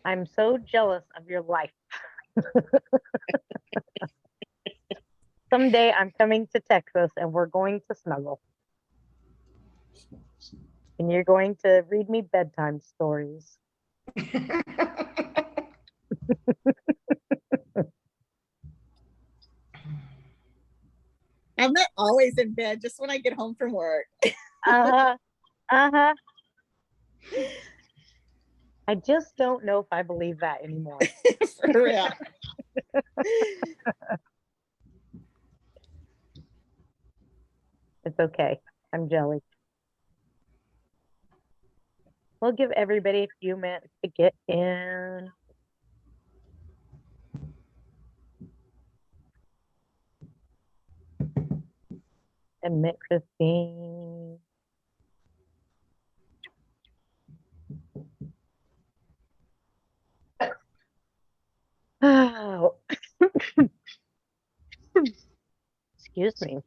I'm so jealous of your life. Someday I'm coming to Texas and we're going to snuggle. And you're going to read me bedtime stories. I'm not always in bed, just when I get home from work. Uh-huh. Uh-huh. I just don't know if I believe that anymore. For real. It's okay. I'm jelly. We'll give everybody a few minutes to get in. Admit Christine. Oh, excuse me.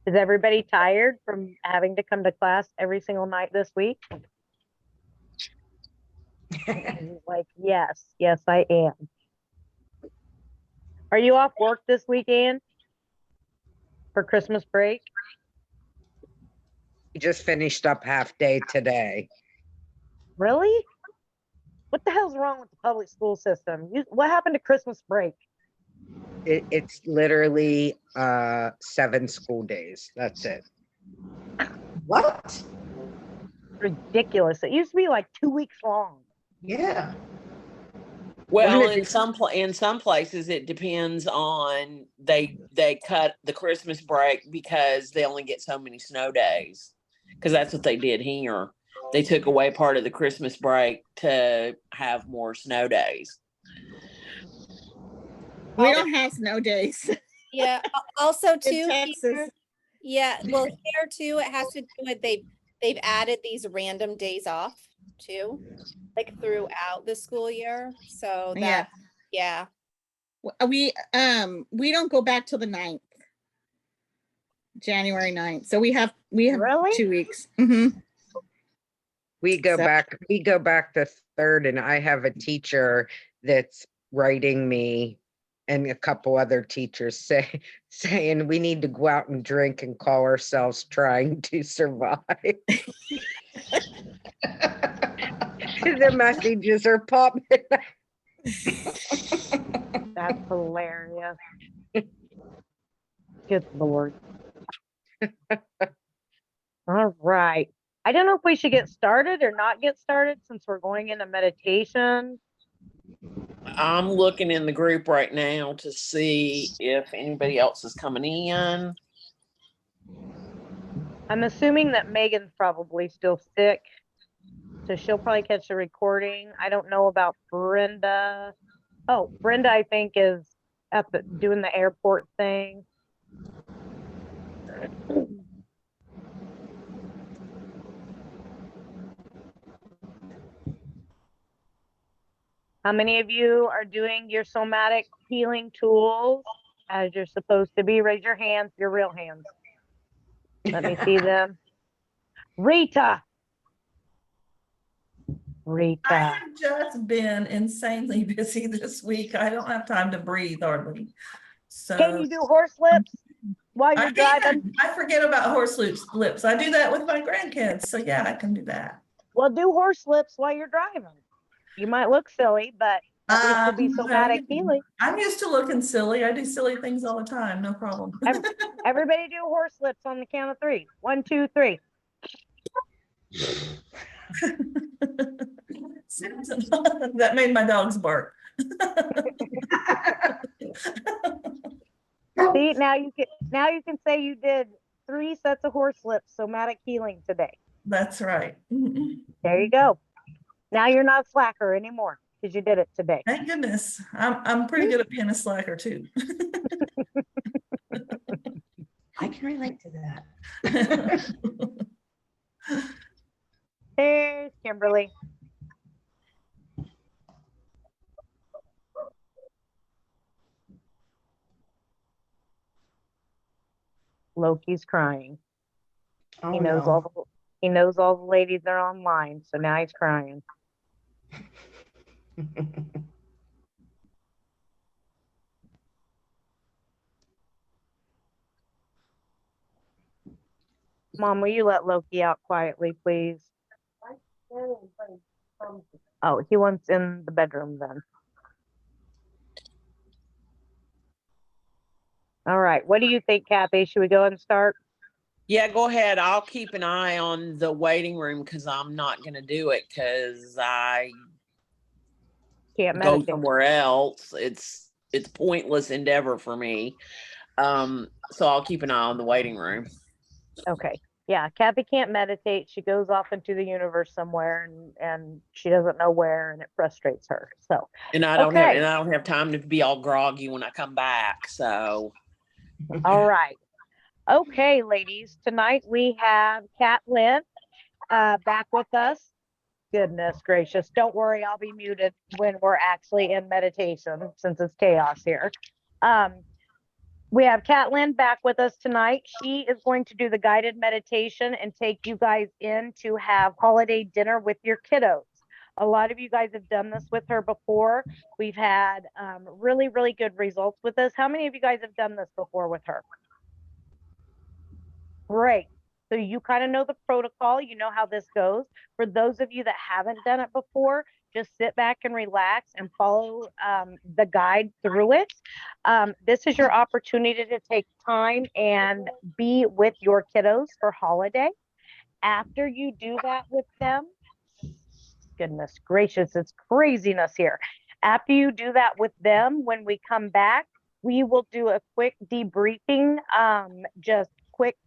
Is everybody tired from having to come to class every single night this week? Like, yes, yes, I am. Are you off work this weekend for Christmas break? We just finished up half day today. Really? What the hell's wrong with the public school system? What happened to Christmas break? It's literally 7 school days. That's it. What? Ridiculous. It used to be like 2 weeks long. Yeah. Well, in some places it depends on they cut the Christmas break because they only get so many snow days. Because that's what they did here. They took away part of the Christmas break to have more snow days. We don't have snow days. Yeah. Also, too, In Texas. yeah. Well, here too, it has to do with they've added these random days off too, like throughout the school year. So that yeah. We don't go back till the 9th. January 9th. So we have Really? 2 weeks. Mm-hmm. We go back the 3rd, and I have a teacher that's writing me and a couple other teachers saying we need to go out and drink and call ourselves trying to survive. The messages are popping. That's hilarious. Good Lord. All right. I don't know if we should get started or not get started since we're going into meditation. I'm looking in the group right now to see if anybody else is coming in. I'm assuming that Megan's probably still sick, so she'll probably catch the recording. I don't know about Brenda. Oh, Brenda, I think, is doing the airport thing. How many of you are doing your somatic healing tools as you're supposed to be? Raise your hands, your real hands. Let me see them. Rita. I have just been insanely busy this week. I don't have time to breathe hardly. So can you do horse lips while you're driving? I forget about horse lips. I do that with my grandkids. So yeah, I can do that. Well, do horse lips while you're driving. You might look silly, but at least it'll be somatic healing. I'm used to looking silly. I do silly things all the time. No problem. Everybody do horse lips on the count of 3. 1, 2, 3. That made my dogs bark. See, now you can say you did 3 sets of horse lips somatic healing today. That's right. There you go. Now you're not a slacker anymore because you did it today. Thank goodness. I'm pretty good at being a slacker too. I can relate to that. There's Kimberly. Loki's crying. Oh, He knows all the ladies are online, so now he's crying. Mom, will you let Loki out quietly, please? Oh, he wants in the bedroom then. All right. What do you think, Kathy? Should we go and start? Yeah, go ahead. I'll keep an eye on the waiting room because I'm not going to do it because I Can't go meditate. somewhere else. It's pointless endeavor for me. So I'll keep an eye on the waiting room. Okay. Yeah, Kathy can't meditate. She goes off into the universe somewhere and she doesn't know where and it frustrates her. So, And I okay. don't have time to be all groggy when I come back. So All right. Okay, ladies. Tonight we have Kat Lynn back with us. Goodness gracious. Don't worry, I'll be muted when we're actually in meditation since it's chaos here. We have Kat Lynn back with us tonight. She is going to do the guided meditation and take you guys in to have holiday dinner with your kiddos. A lot of you guys have done this with her before. We've had really, really good results with this. How many of you guys have done this before with her? Great. So you kind of know the protocol, you know how this goes. For those of you that haven't done it before, just sit back and relax and follow the guide through it. This is your opportunity to take time and be with your kiddos for holiday. After you do that with them, goodness gracious, it's craziness here. After you do that with them, when we come back, we will do a quick debriefing, just quick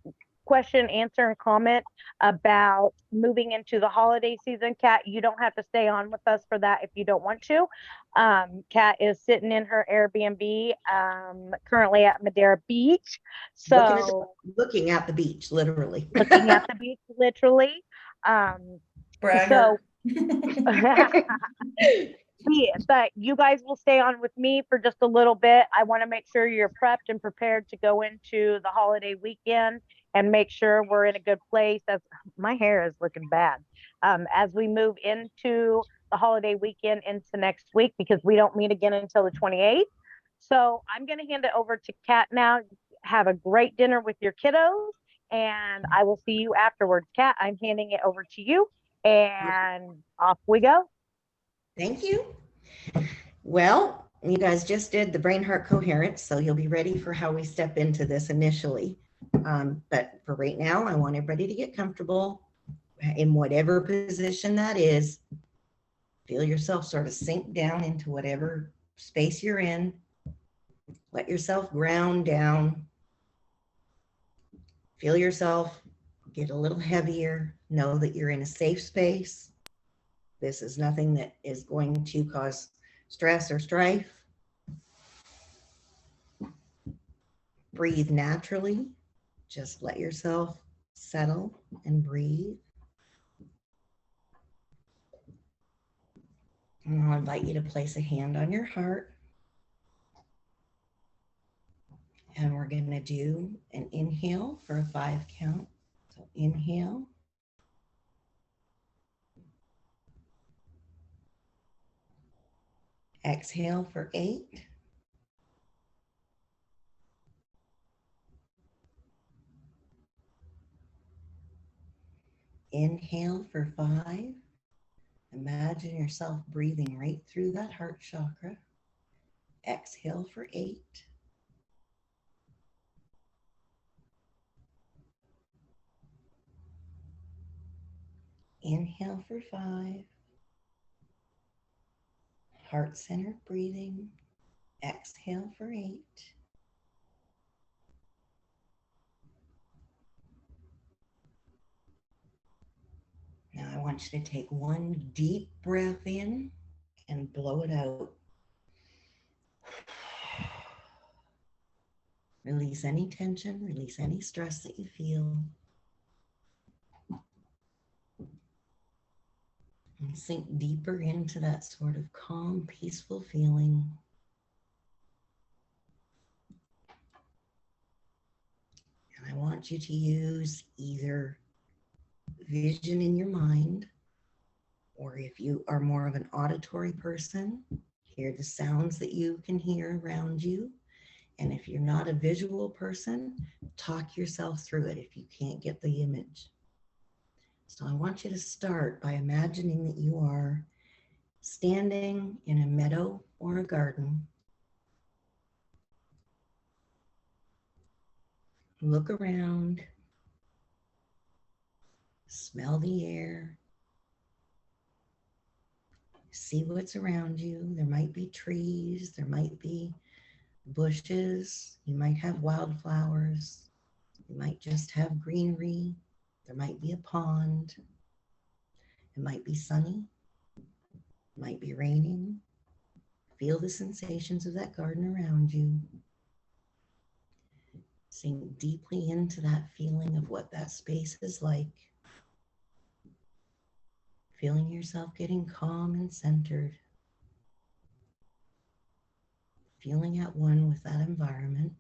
question, answer, and comment about moving into the holiday season. Kat, you don't have to stay on with us for that if you don't want to. Kat is sitting in her Airbnb currently at Madeira Beach. So looking at the beach, literally. looking at the beach, literally. Bragger. Yeah, but you guys will stay on with me for just a little bit. I want to make sure you're prepped and prepared to go into the holiday weekend and make sure we're in a good place. As my hair is looking bad, as we move into the holiday weekend into next week, because we don't meet again until the 28th. So I'm going to hand it over to Kat now. Have a great dinner with your kiddos, and I will see you afterwards. Kat, I'm handing it over to you, and off we go. Thank you. Well, you guys just did the brain heart coherence, so you'll be ready for how we step into this initially. But for right now, I want everybody to get comfortable in whatever position that is. Feel yourself sort of sink down into whatever space you're in. Let yourself ground down. Feel yourself get a little heavier. Know that you're in a safe space. This is nothing that is going to cause stress or strife. Breathe naturally. Just let yourself settle and breathe. And I'll invite you to place a hand on your heart. And we're going to do an inhale for a 5 count. So inhale. Exhale for 8. Inhale for 5. Imagine yourself breathing right through that heart chakra. Exhale for 8. Inhale for 5. Heart-centered breathing. Exhale for 8. Now I want you to take one deep breath in and blow it out. Release any tension, release any stress that you feel. And sink deeper into that sort of calm, peaceful feeling. And I want you to use either vision in your mind Or if you are more of an auditory person, hear the sounds that you can hear around you. And if you're not a visual person, talk yourself through it if you can't get the image. So I want you to start by imagining that you are standing in a meadow or a garden. Look around, smell the air, see what's around you. There might be trees, there might be bushes, you might have wildflowers, you might just have greenery, there might be a pond, it might be sunny, it might be raining. Feel the sensations of that garden around you. Sink deeply into that feeling of what that space is like. Feeling yourself getting calm and centered. Feeling at one with that environment.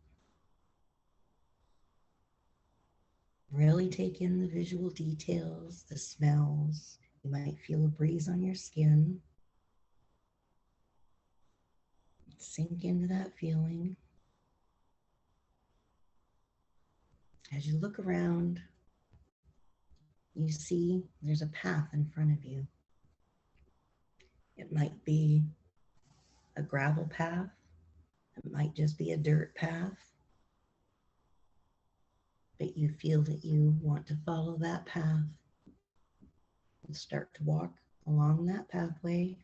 Really take in the visual details, the smells. You might feel a breeze on your skin. Sink into that feeling. As you look around, you see there's a path in front of you. It might be a gravel path. It might just be a dirt path. But you feel that you want to follow that path and start to walk along that pathway,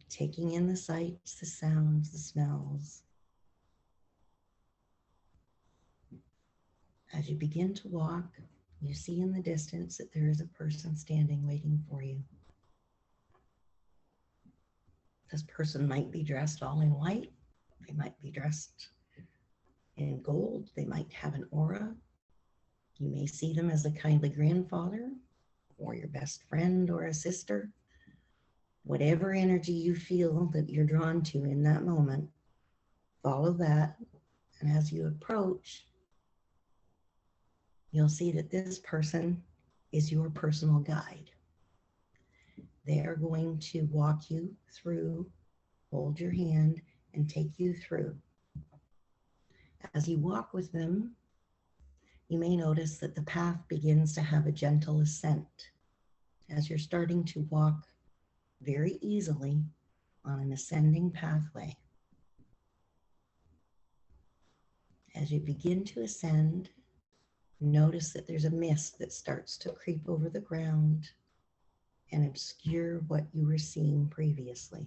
taking in the sights, the sounds, the smells. As you begin to walk, you see in the distance that there is a person standing waiting for you. This person might be dressed all in white. They might be dressed in gold. They might have an aura. You may see them as a kindly grandfather or your best friend or a sister. Whatever energy you feel that you're drawn to in that moment, follow that. And as you approach, you'll see that this person is your personal guide. They are going to walk you through, hold your hand, and take you through. As you walk with them, you may notice that the path begins to have a gentle ascent as you're starting to walk very easily on an ascending pathway. As you begin to ascend, notice that there's a mist that starts to creep over the ground and obscure what you were seeing previously.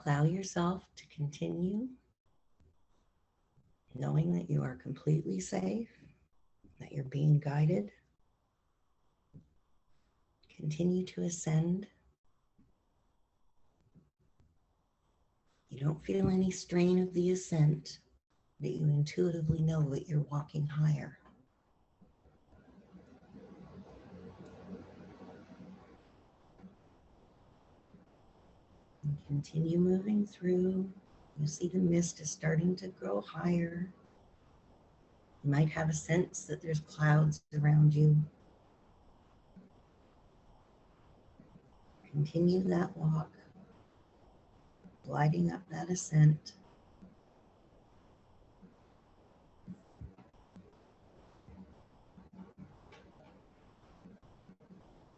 Allow yourself to continue, knowing that you are completely safe, that you're being guided. Continue to ascend. You don't feel any strain of the ascent, but you intuitively know that you're walking higher. And continue moving through. You see the mist is starting to grow higher. You might have a sense that there's clouds around you. Continue that walk, gliding up that ascent.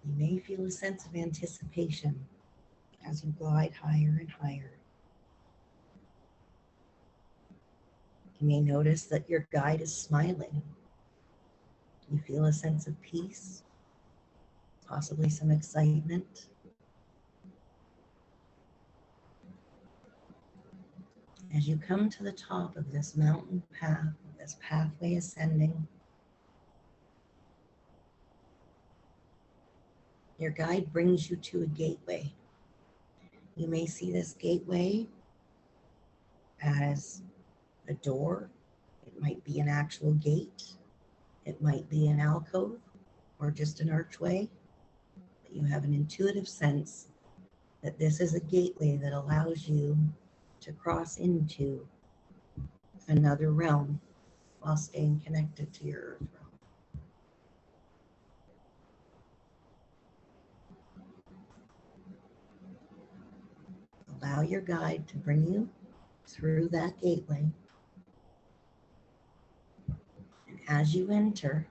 You may feel a sense of anticipation as you glide higher and higher. You may notice that your guide is smiling. You feel a sense of peace, possibly some excitement. As you come to the top of this mountain path, this pathway ascending, your guide brings you to a gateway. You may see this gateway as a door. It might be an actual gate. It might be an alcove or just an archway. But you have an intuitive sense that this is a gateway that allows you to cross into another realm while staying connected to your earth realm. Allow your guide to bring you through that gateway. And as you enter,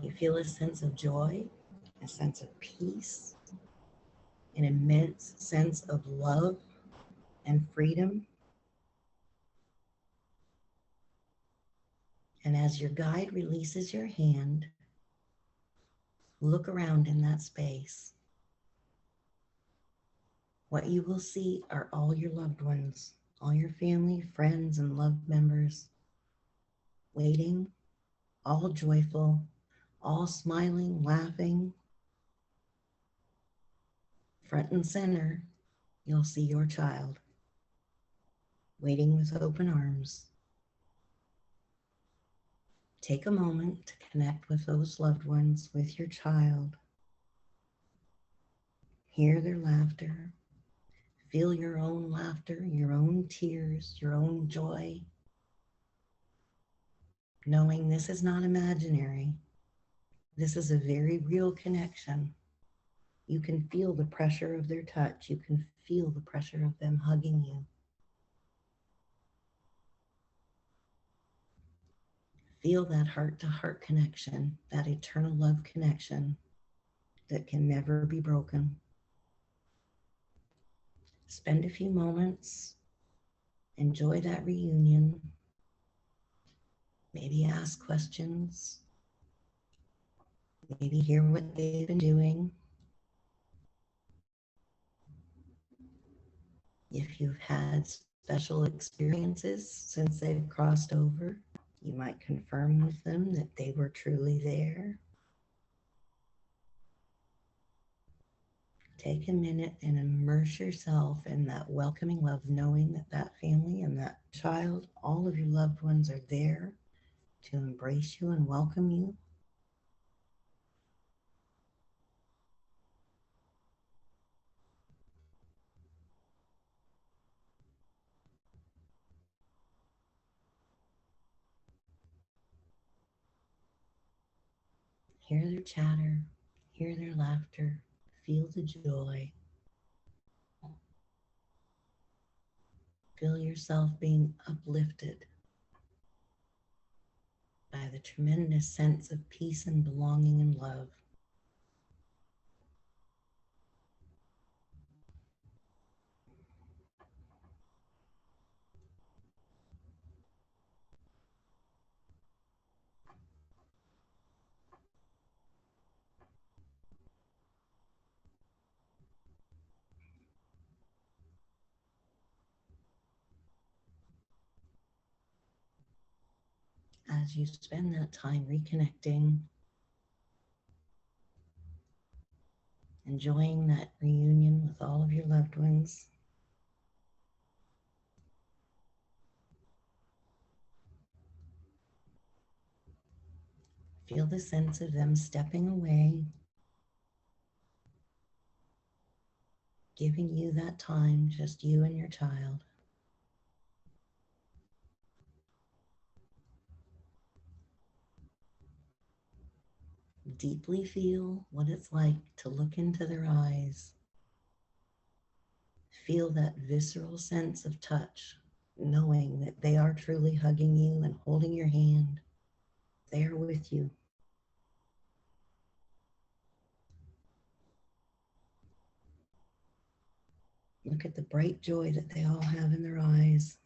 you feel a sense of joy, a sense of peace, an immense sense of love and freedom. And as your guide releases your hand, look around in that space. What you will see are all your loved ones, all your family, friends, and loved members, waiting, all joyful, all smiling, laughing. Front and center, you'll see your child, waiting with open arms. Take a moment to connect with those loved ones, with your child. Hear their laughter. Feel your own laughter, your own tears, your own joy. Knowing this is not imaginary. This is a very real connection. You can feel the pressure of their touch. You can feel the pressure of them hugging you. Feel that heart-to-heart connection, that eternal love connection that can never be broken. Spend a few moments, enjoy that reunion, maybe ask questions, maybe hear what they've been doing. If you've had special experiences since they've crossed over, you might confirm with them that they were truly there. Take a minute and immerse yourself in that welcoming love, knowing that that family and that child, all of your loved ones are there to embrace you and welcome you. Hear their chatter, hear their laughter, feel the joy. Feel yourself being uplifted by the tremendous sense of peace and belonging and love. As you spend that time reconnecting, enjoying that reunion with all of your loved ones, feel the sense of them stepping away, giving you that time, just you and your child. Deeply feel what it's like to look into their eyes. Feel that visceral sense of touch, knowing that they are truly hugging you and holding your hand. They are with you. Look at the bright joy that they all have in their eyes.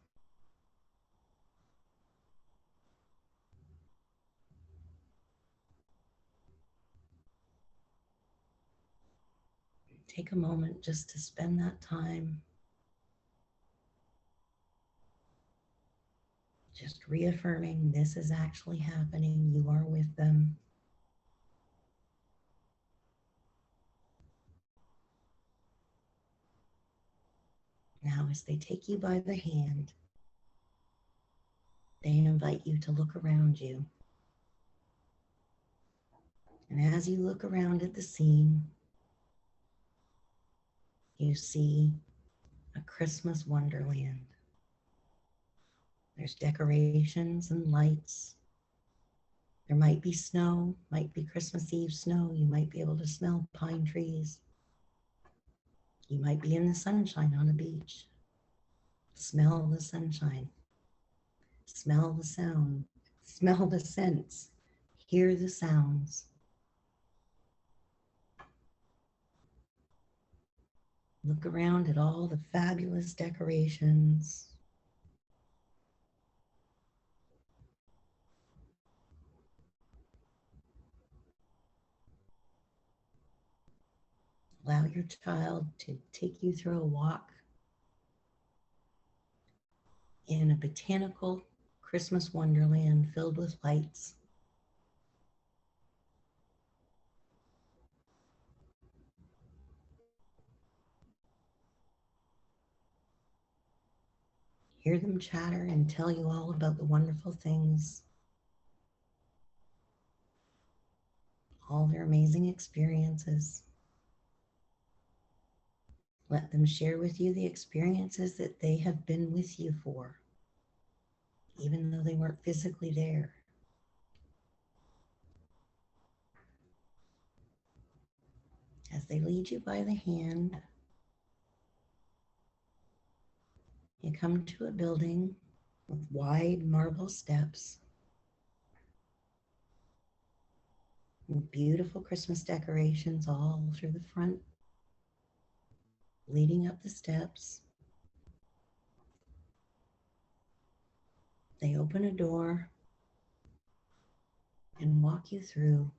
Take a moment just to spend that time just reaffirming this is actually happening. You are with them. Now, as they take you by the hand, they invite you to look around you. And as you look around at the scene, you see a Christmas wonderland. There's decorations and lights. There might be snow, might be Christmas Eve snow. You might be able to smell pine trees. You might be in the sunshine on a beach. Smell the sunshine. Smell the sound. Smell the scents. Hear the sounds. Look around at all the fabulous decorations. Allow your child to take you through a walk in a botanical Christmas wonderland filled with lights. Hear them chatter and tell you all about the wonderful things, all their amazing experiences. Let them share with you the experiences that they have been with you for, even though they weren't physically there. As they lead you by the hand, you come to a building with wide marble steps, and beautiful Christmas decorations all through the front, leading up the steps. They open a door and walk you through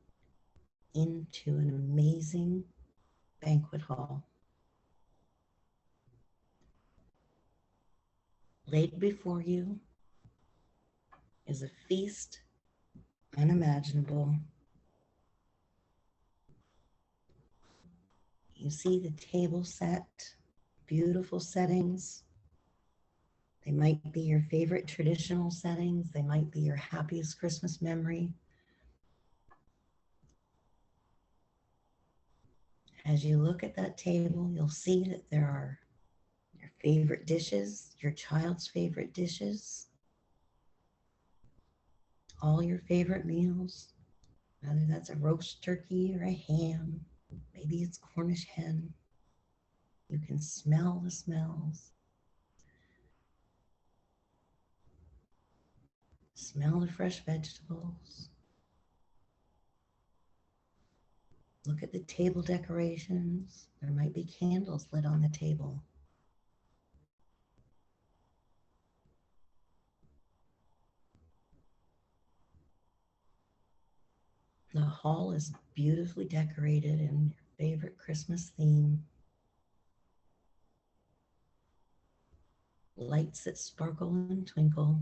into an amazing banquet hall. Laid before you is a feast unimaginable. You see the table set, beautiful settings. They might be your favorite traditional settings. They might be your happiest Christmas memory. As you look at that table, you'll see that there are your favorite dishes, your child's favorite dishes, all your favorite meals, whether that's a roast turkey or a ham, maybe it's Cornish hen. You can smell the smells. Smell the fresh vegetables. Look at the table decorations. There might be candles lit on the table. The hall is beautifully decorated in your favorite Christmas theme. Lights that sparkle and twinkle.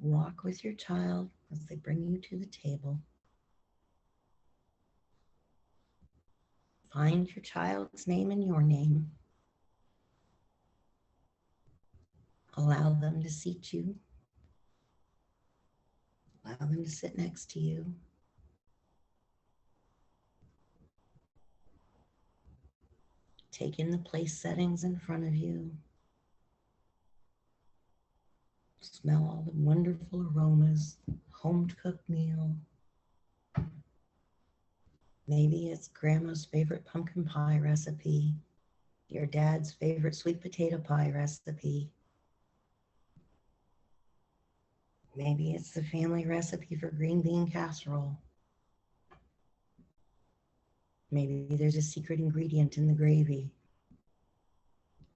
Walk with your child as they bring you to the table. Find your child's name and your name. Allow them to seat you. Allow them to sit next to you. Take in the place settings in front of you. Smell all the wonderful aromas, home-cooked meal. Maybe it's grandma's favorite pumpkin pie recipe, your dad's favorite sweet potato pie recipe. Maybe it's the family recipe for green bean casserole. Maybe there's a secret ingredient in the gravy.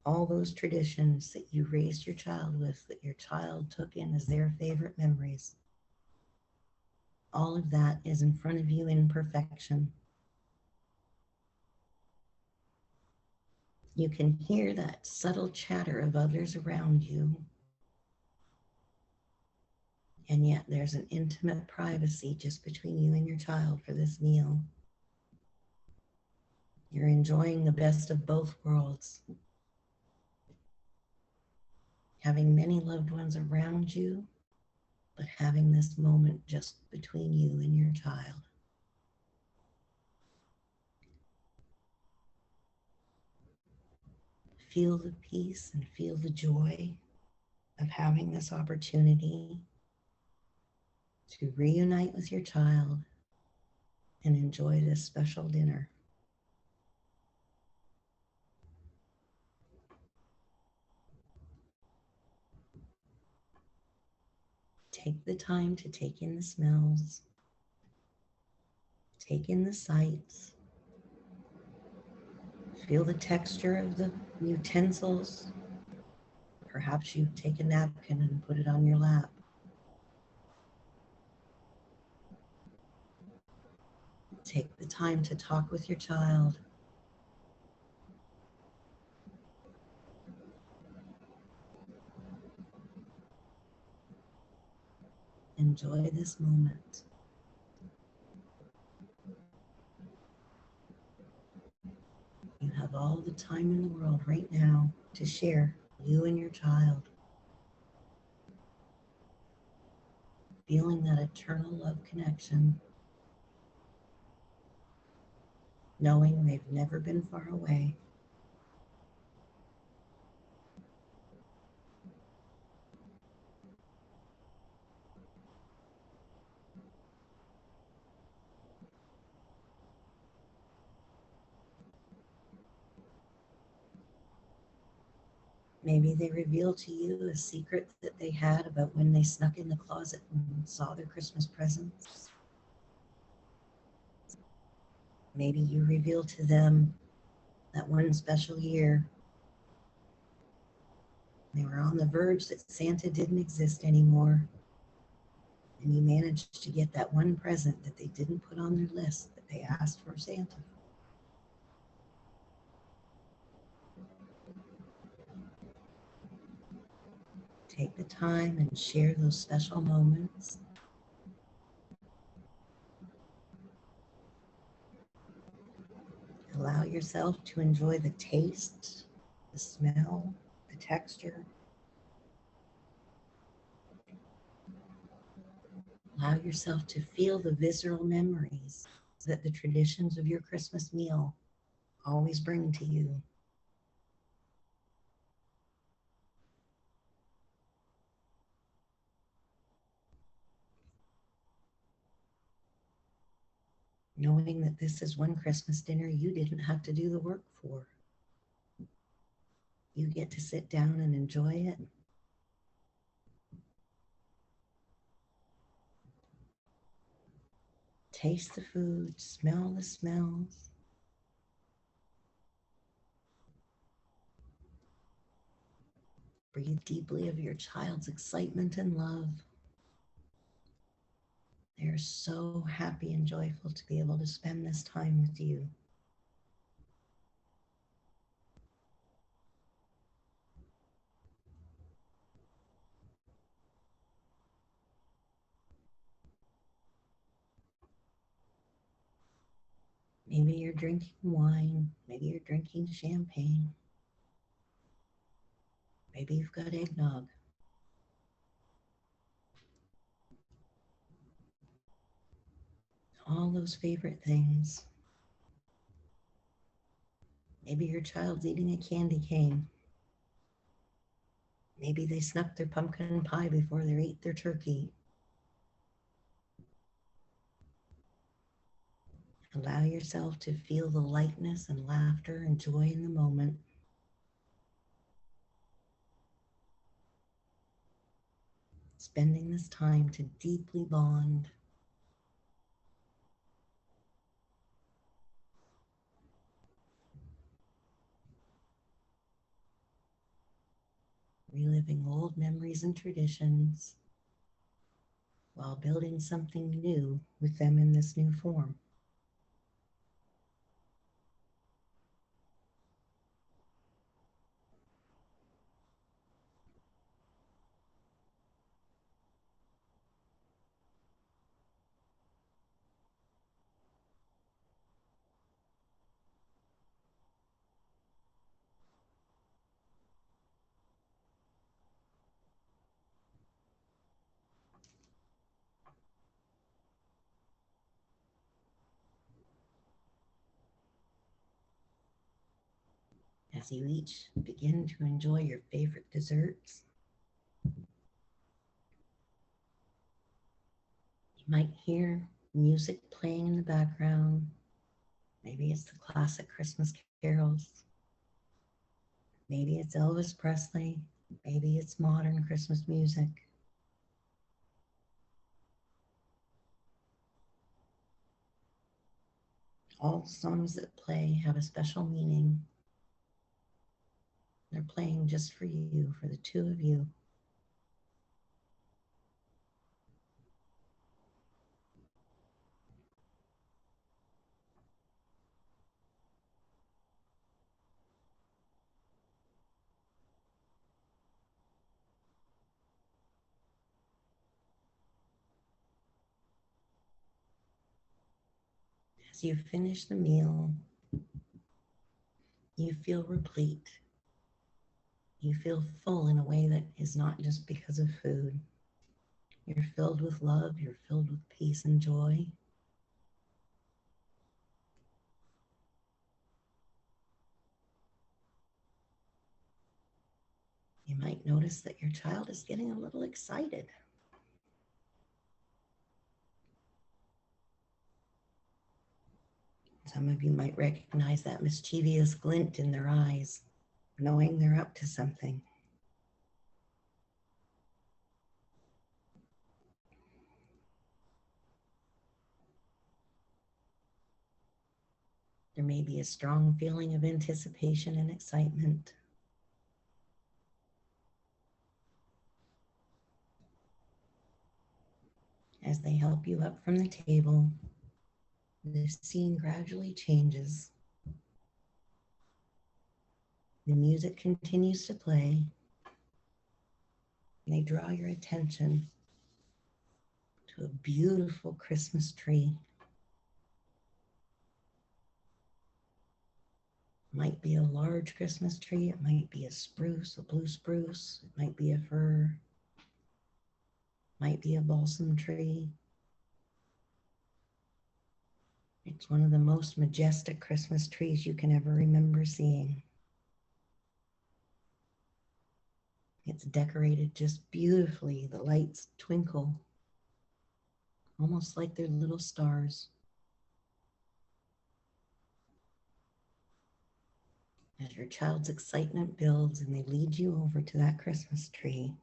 All those traditions that you raised your child with, that your child took in as their favorite memories. All of that is in front of you in perfection. You can hear that subtle chatter of others around you. And yet there's an intimate privacy just between you and your child for this meal. You're enjoying the best of both worlds. Having many loved ones around you, but having this moment just between you and your child. feel the peace and feel the joy of having this opportunity to reunite with your child and enjoy this special dinner. Take the time to take in the smells, take in the sights, feel the texture of the utensils. Perhaps you take a napkin and put it on your lap. Take the time to talk with your child. Enjoy this moment. You have all the time in the world right now to share, you and your child. Feeling that eternal love connection, knowing they've never been far away. Maybe they reveal to you a secret that they had about when they snuck in the closet and saw their Christmas presents. Maybe you reveal to them that one special year they were on the verge that Santa didn't exist anymore, and you managed to get that one present that they didn't put on their list that they asked for Santa. Take the time and share those special moments. Allow yourself to enjoy the taste, the smell, the texture. Allow yourself to feel the visceral memories that the traditions of your Christmas meal always bring to you. Knowing that this is one Christmas dinner you didn't have to do the work for. You get to sit down and enjoy it. Taste the food, smell the smells. Breathe deeply of your child's excitement and love. They're so happy and joyful to be able to spend this time with you. Maybe you're drinking wine, maybe you're drinking champagne, maybe you've got eggnog. All those favorite things. Maybe your child's eating a candy cane. Maybe they snuck their pumpkin pie before they ate their turkey. Allow yourself to feel the lightness and laughter and joy in the moment. Spending this time to deeply bond. Reliving old memories and traditions while building something new with them in this new form. as you each begin to enjoy your favorite desserts. You might hear music playing in the background. Maybe it's the classic Christmas carols. Maybe it's Elvis Presley. Maybe it's modern Christmas music. All songs that play have a special meaning. They're playing just for you, for the two of you. As you finish the meal, you feel replete. You feel full in a way that is not just because of food. You're filled with love. You're filled with peace and joy. You might notice that your child is getting a little excited. Some of you might recognize that mischievous glint in their eyes, knowing they're up to something. There may be a strong feeling of anticipation and excitement. As they help you up from the table, the scene gradually changes. The music continues to play. And they draw your attention to a beautiful Christmas tree. It might be a large Christmas tree. It might be a spruce, a blue spruce. It might be a fir. It might be a balsam tree. It's one of the most majestic Christmas trees you can ever remember seeing. It's decorated just beautifully. The lights twinkle, almost like they're little stars. As your child's excitement builds and they lead you over to that Christmas tree,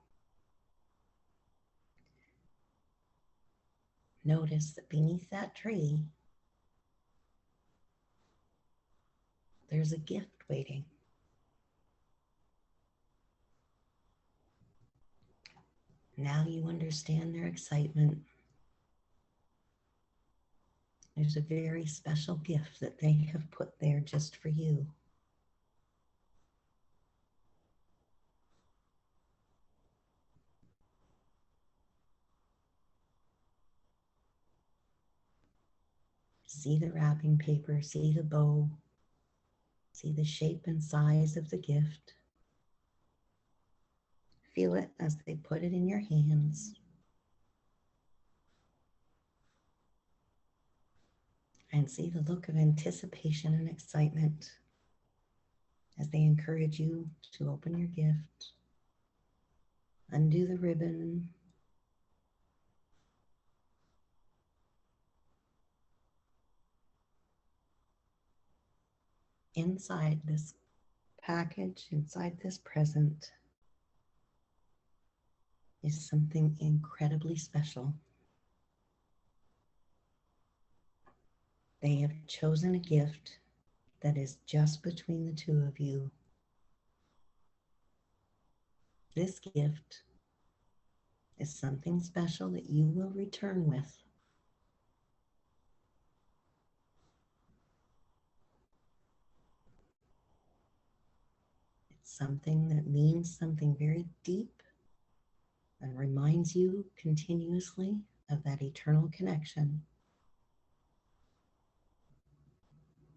notice that beneath that tree, there's a gift waiting. Now you understand their excitement. There's a very special gift that they have put there just for you. See the wrapping paper, see the bow, see the shape and size of the gift. Feel it as they put it in your hands. And see the look of anticipation and excitement as they encourage you to open your gift, undo the ribbon, inside this package, inside this present, is something incredibly special. They have chosen a gift that is just between the two of you. This gift is something special that you will return with. It's something that means something very deep and reminds you continuously of that eternal connection.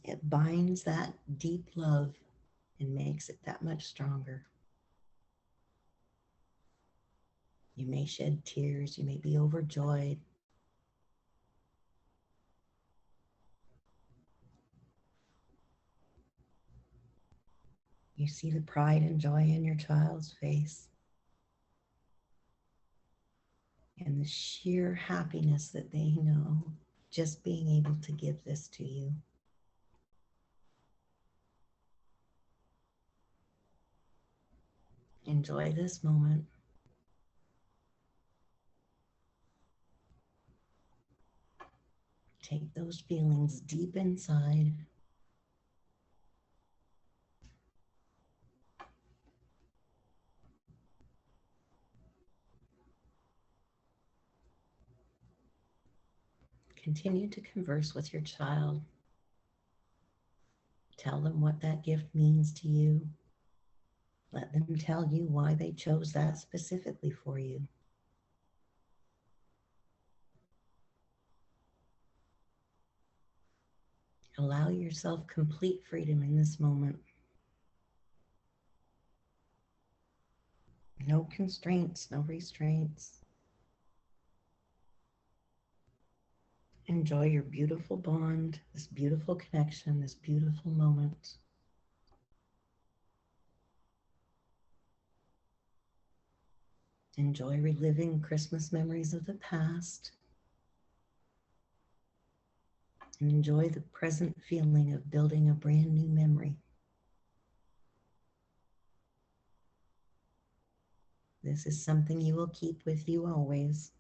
It binds that deep love and makes it that much stronger. You may shed tears, you may be overjoyed. You see the pride and joy in your child's face and the sheer happiness that they know just being able to give this to you. Enjoy this moment. Take those feelings deep inside. Continue to converse with your child. Tell them what that gift means to you. Let them tell you why they chose that specifically for you. Allow yourself complete freedom in this moment. No constraints, no restraints. Enjoy your beautiful bond, this beautiful connection, this beautiful moment. Enjoy reliving Christmas memories of the past. And enjoy the present feeling of building a brand new memory. This is something you will keep with you always.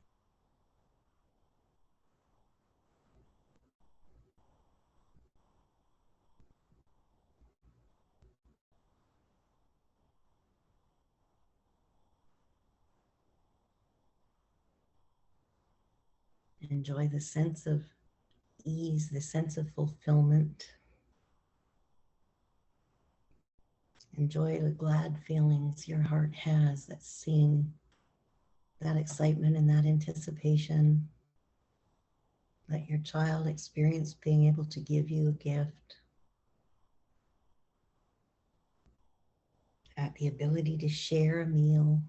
Enjoy the sense of ease, the sense of fulfillment. Enjoy the glad feelings your heart has that's seeing that excitement and that anticipation that your child experienced being able to give you a gift. At the ability to share a meal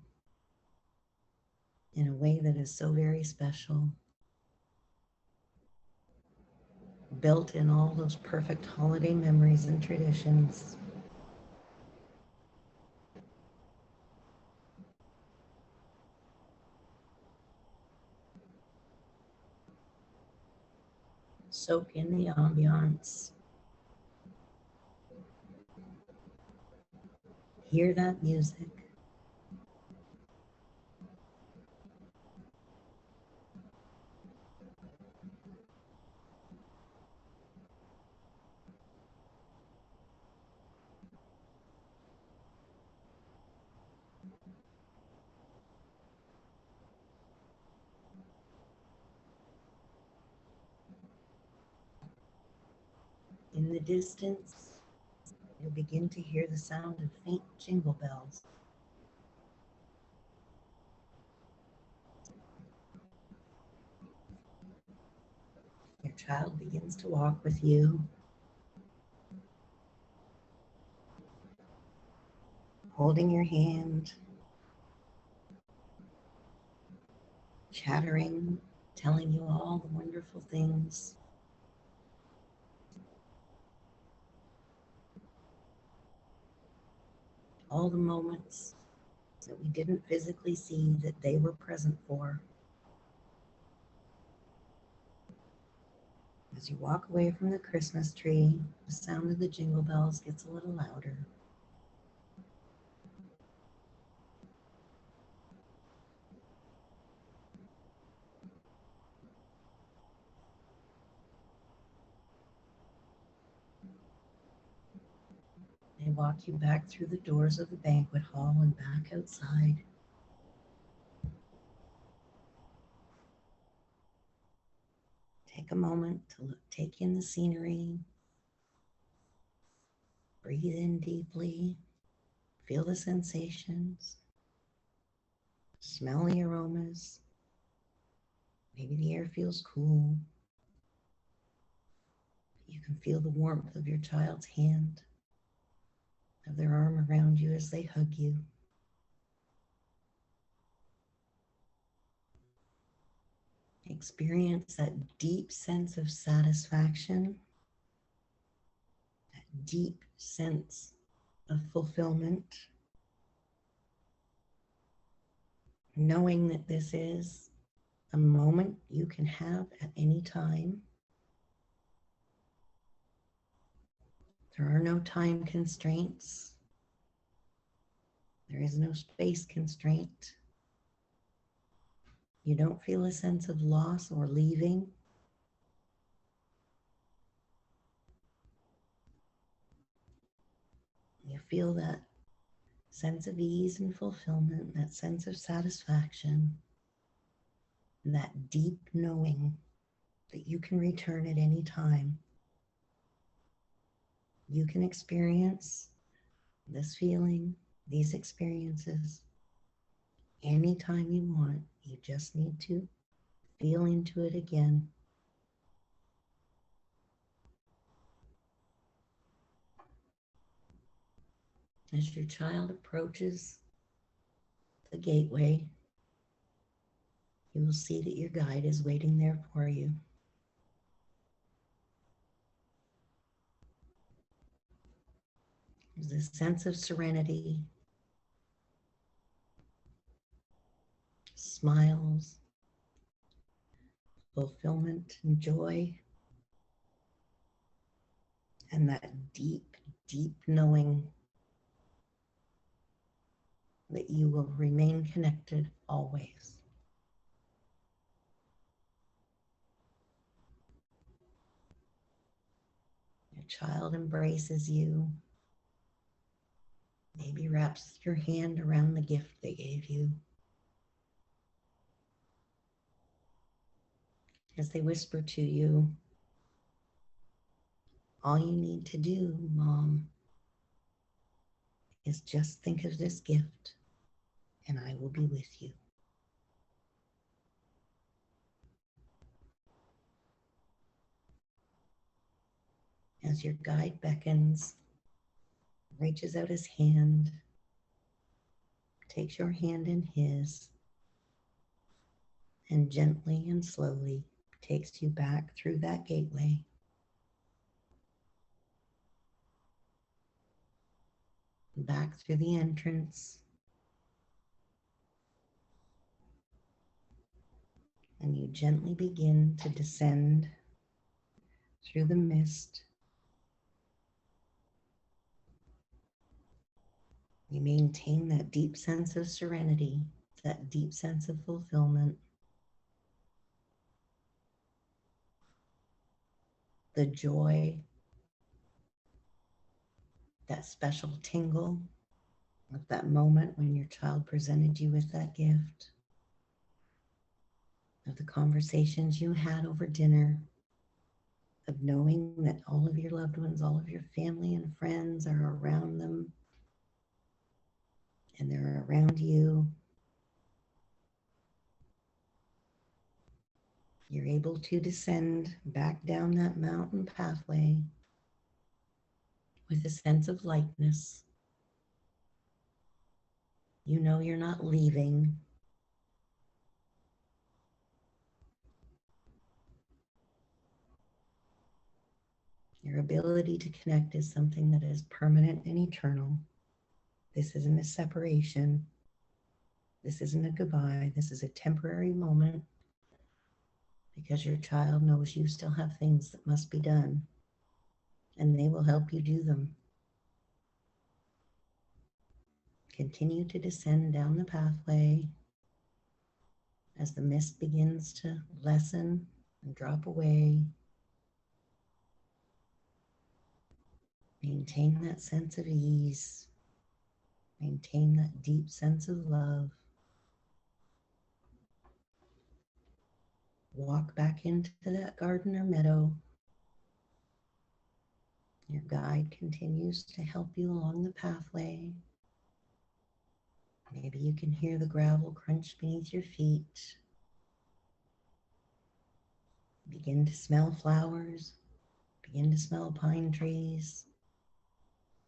in a way that is so very special. Built in all those perfect holiday memories and traditions. Soak in the ambiance. Hear that music. In the distance, you'll begin to hear the sound of faint jingle bells. Your child begins to walk with you, holding your hand, chattering, telling you all the wonderful things. All the moments that we didn't physically see that they were present for. As you walk away from the Christmas tree, the sound of the jingle bells gets a little louder. They walk you back through the doors of the banquet hall and back outside. Take a moment to take in the scenery. Breathe in deeply. Feel the sensations. Smell the aromas. Maybe the air feels cool. You can feel the warmth of your child's hand, of their arm around you as they hug you. Experience that deep sense of satisfaction, that deep sense of fulfillment, knowing that this is a moment you can have at any time. There are no time constraints. There is no space constraint. You don't feel a sense of loss or leaving. You feel that sense of ease and fulfillment, that sense of satisfaction, and that deep knowing that you can return at any time. You can experience this feeling, these experiences, anytime you want. You just need to feel into it again. As your child approaches the gateway, you will see that your guide is waiting there for you. There's this sense of serenity, smiles, fulfillment, and joy, and that deep, deep knowing that you will remain connected always. Your child embraces you, maybe wraps your hand around the gift they gave you. As they whisper to you, all you need to do, Mom, is just think of this gift and I will be with you. As your guide beckons, reaches out his hand, takes your hand in his, and gently and slowly takes you back through that gateway. Back through the entrance. And you gently begin to descend through the mist. You maintain that deep sense of serenity, that deep sense of fulfillment. The joy, that special tingle of that moment when your child presented you with that gift, of the conversations you had over dinner, of knowing that all of your loved ones, all of your family and friends are around them and they're around you. You're able to descend back down that mountain pathway with a sense of lightness. You know you're not leaving. Your ability to connect is something that is permanent and eternal. This isn't a separation. This isn't a goodbye. This is a temporary moment because your child knows you still have things that must be done, and they will help you do them. Continue to descend down the pathway as the mist begins to lessen and drop away. Maintain that sense of ease. Maintain that deep sense of love. Walk back into that garden or meadow. Your guide continues to help you along the pathway. Maybe you can hear the gravel crunch beneath your feet. Begin to smell flowers. Begin to smell pine trees.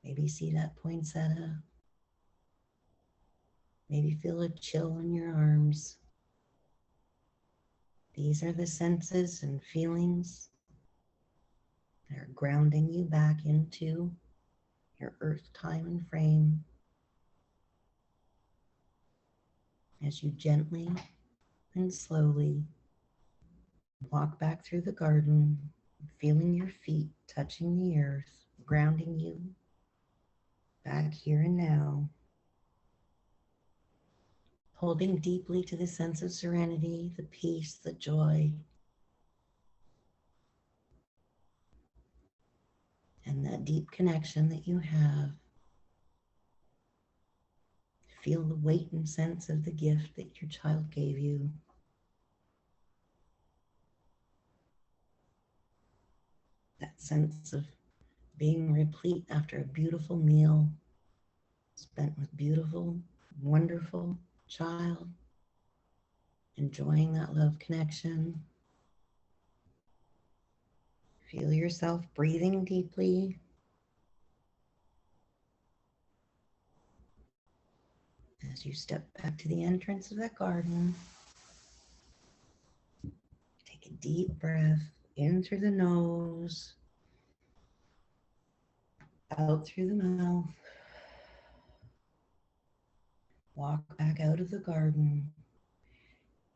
Maybe see that poinsettia. Maybe feel a chill in your arms. These are the senses and feelings that are grounding you back into your earth, time, and frame as you gently and slowly walk back through the garden, feeling your feet touching the earth, grounding you back here and now, holding deeply to the sense of serenity, the peace, the joy, and that deep connection that you have. Feel the weight and sense of the gift that your child gave you. That sense of being replete after a beautiful meal spent with beautiful, wonderful child, enjoying that love connection. Feel yourself breathing deeply. As you step back to the entrance of that garden, take a deep breath in through the nose, out through the mouth. Walk back out of the garden,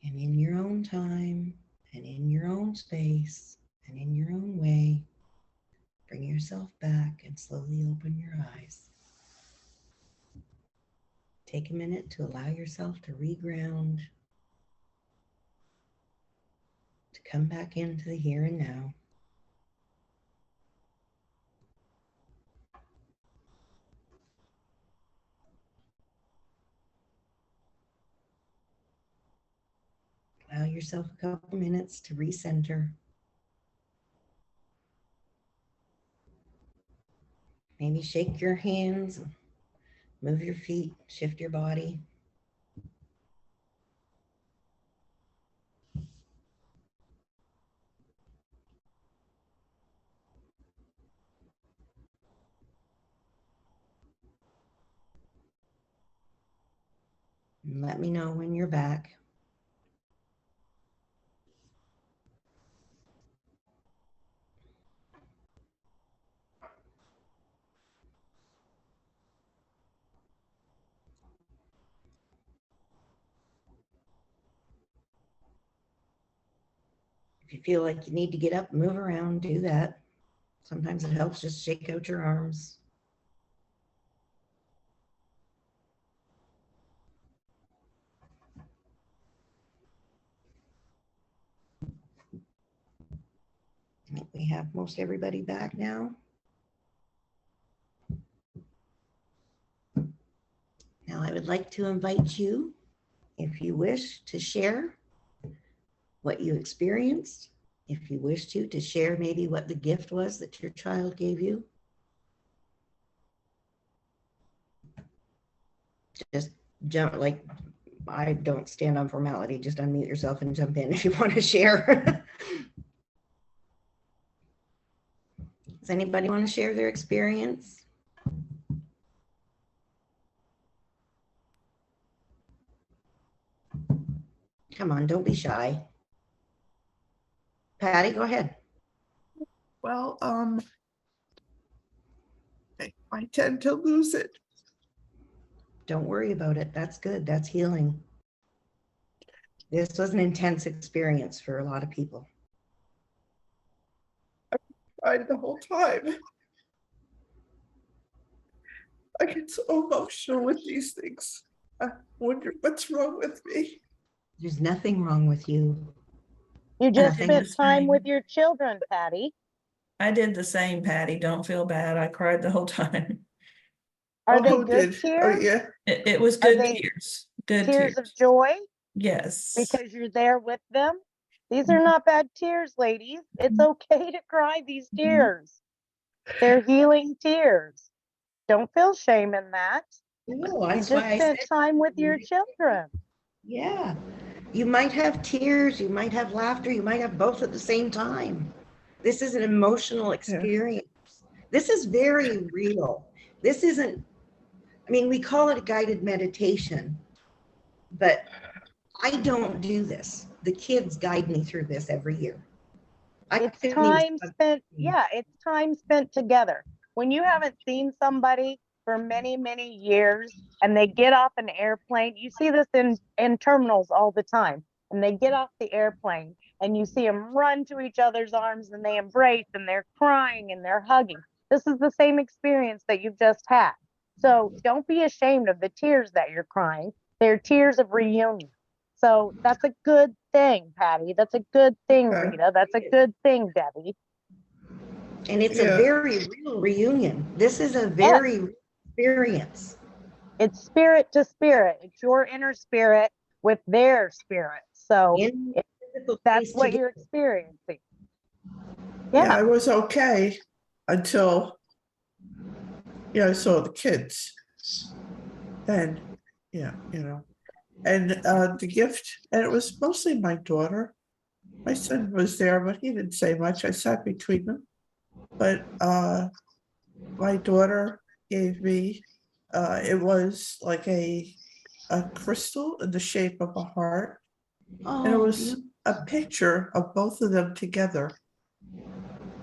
and in your own time, and in your own space, and in your own way, bring yourself back and slowly open your eyes. Take a minute to allow yourself to reground, to come back into the here and now. Allow yourself a couple minutes to recenter. Maybe shake your hands, move your feet, shift your body. And let me know when you're back. If you feel like you need to get up, move around, do that. Sometimes it helps just shake out your arms. I think we have most everybody back now. Now I would like to invite you, if you wish, to share what you experienced. If you wish to share maybe what the gift was that your child gave you. Just jump, like, I don't stand on formality, just unmute yourself and jump in if you want to share. Does anybody want to share their experience? Come on, don't be shy. Patty, go ahead. Well, I tend to lose it. Don't worry about it. That's good. That's healing. This was an intense experience for a lot of people. I cried the whole time. I get so emotional with these things. I wonder what's wrong with me. There's nothing wrong with you. You just think spent the time with same. your children, Patty. I did the same, Patty. Don't feel bad. I cried the whole time. Are they who good did? tears? Oh, yeah. It was Are good they tears. Good Tears of tears. joy Yes. because you're there with them? These are not bad tears, ladies. It's okay to cry these tears. They're healing tears. Don't feel shame in that. No, You that's just why I spent said, time with your children. yeah. You might have tears, you might have laughter, you might have both at the same time. This is an emotional experience. This is very real. This isn't, I mean, we call it a guided meditation, but I don't do this. The kids guide me through this every year. I It's couldn't even time spent, yeah, it's time spent together. when you haven't seen somebody for many, many years and they get off an airplane, you see this in terminals all the time. And they get off the airplane and you see them run to each other's arms and they embrace and they're crying and they're hugging. This is the same experience that you've just had. So don't be ashamed of the tears that you're crying. They're tears of reunion. So that's a good thing, Patty. That's a good thing, Okay. Rita. That's a good thing, Debbie. And it's Yeah. a very real reunion. This is a very real experience. It's spirit to spirit. It's your inner spirit with their spirit. So In physical that's space what together. you're experiencing. Yeah, I Yeah. was okay until, I saw the kids. Then, and the gift, and it was mostly my daughter. My son was there, but he didn't say much. I sat between them. But my daughter gave me, it was like a crystal in the shape of a heart. And it Oh, was a picture of both of them together.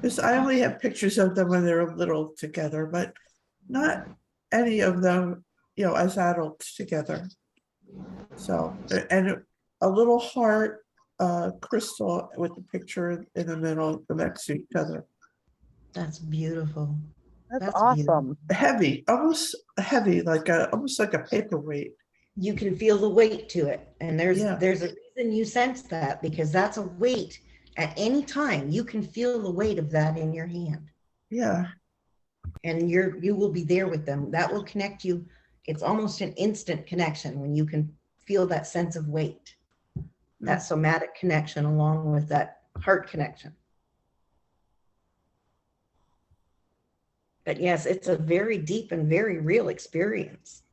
Because I only have pictures of them when they were little together, but not any of them, as adults together. So, and a little heart crystal with the picture in the middle next to each other. that's beautiful. That's That's beautiful. awesome. Heavy, almost heavy, almost like a paperweight. You can feel the weight to it. And there's Yeah. there's a reason you sense that, because that's a weight. At any time, you can feel the weight of that in your hand. Yeah, And you will be there with them. That will connect you. It's almost an instant connection when you can feel that sense of weight, that somatic connection along with that heart connection. But yes, it's a very deep and very real experience.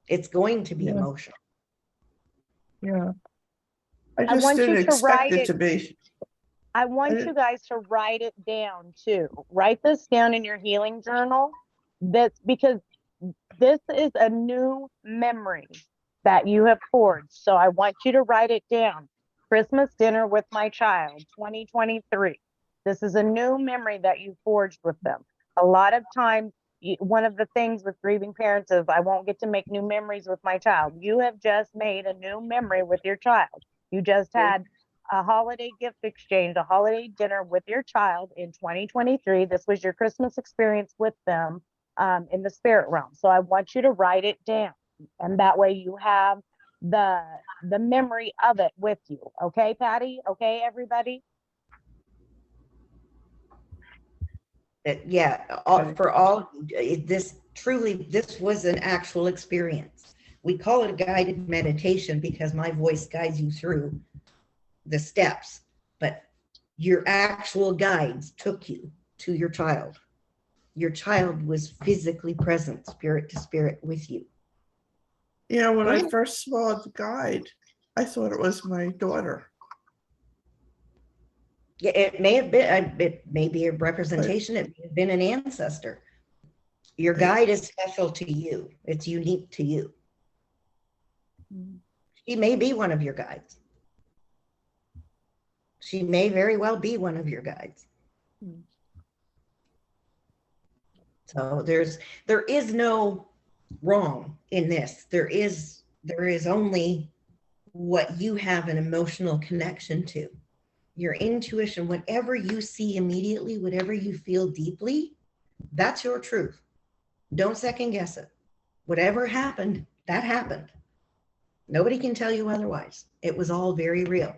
It's going to be Yeah. emotional. yeah. I I just want you didn't to expect write it it. to be. I want didn't- you guys to write it down too. Write this down in your healing journal. That's because this is a new memory that you have forged. So I want you to write it down. Christmas dinner with my child, 2023. This is a new memory that you forged with them. A lot of times, one of the things with grieving parents is I won't get to make new memories with my child. You have just made a new memory with your child. You just had a holiday gift exchange, a holiday dinner with your child in 2023. This was your Christmas experience with them in the spirit realm. So I want you to write it down, and that way you have the memory of it with you. Okay, Patty? Okay, everybody? Okay. For all, this was an actual experience. We call it a guided meditation because my voice guides you through the steps, but your actual guides took you to your child. Your child was physically present, spirit to spirit with you. When I first saw the guide, I thought it was my daughter. Yeah, it may have been, it may be a representation, it may have been an ancestor. Your Right. guide is special to you. It's unique to you. She may be one of your guides. She may very well be one of your guides. So there is no wrong in this. There is only what you have an emotional connection to. Your intuition, whatever you see immediately, whatever you feel deeply, that's your truth. Don't second guess it. Whatever happened, that happened. Nobody can tell you otherwise. It was all very real.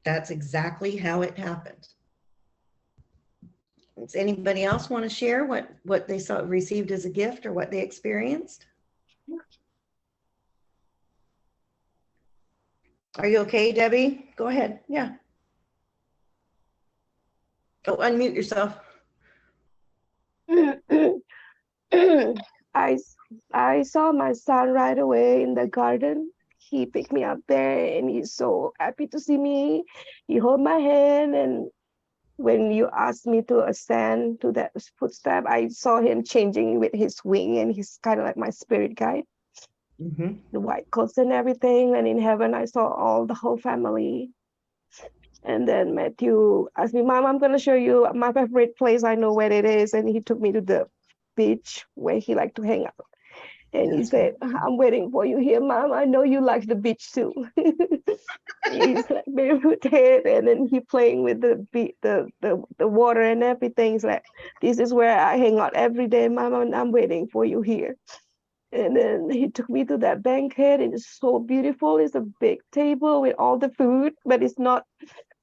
That's exactly how it happened. Does anybody else want to share what they received as a gift or what they experienced? Are you okay, Debbie? Go ahead. Yeah. Oh, unmute yourself. I saw my son right away in the garden. He picked me up there and he's so happy to see me. He held my hand, and when you asked me to ascend to that footstep, I saw him changing with his wing, and he's kind of like my spirit guide, Mm-hmm. the white coats and everything. And in heaven, I saw the whole family. And then Matthew asked me, Mom, I'm gonna show you my favorite place. I know where it is. And he took me to the beach where he liked to hang out. And he That's said, I'm waiting for you here, Mom. I know you like the beach too. He's like barefooted, and then he playing with the water and everything. He's like, this is where I hang out every day, Mom, and I'm waiting for you here. And then he took me to that banquet. It is so beautiful. It's a big table with all the food, but it's not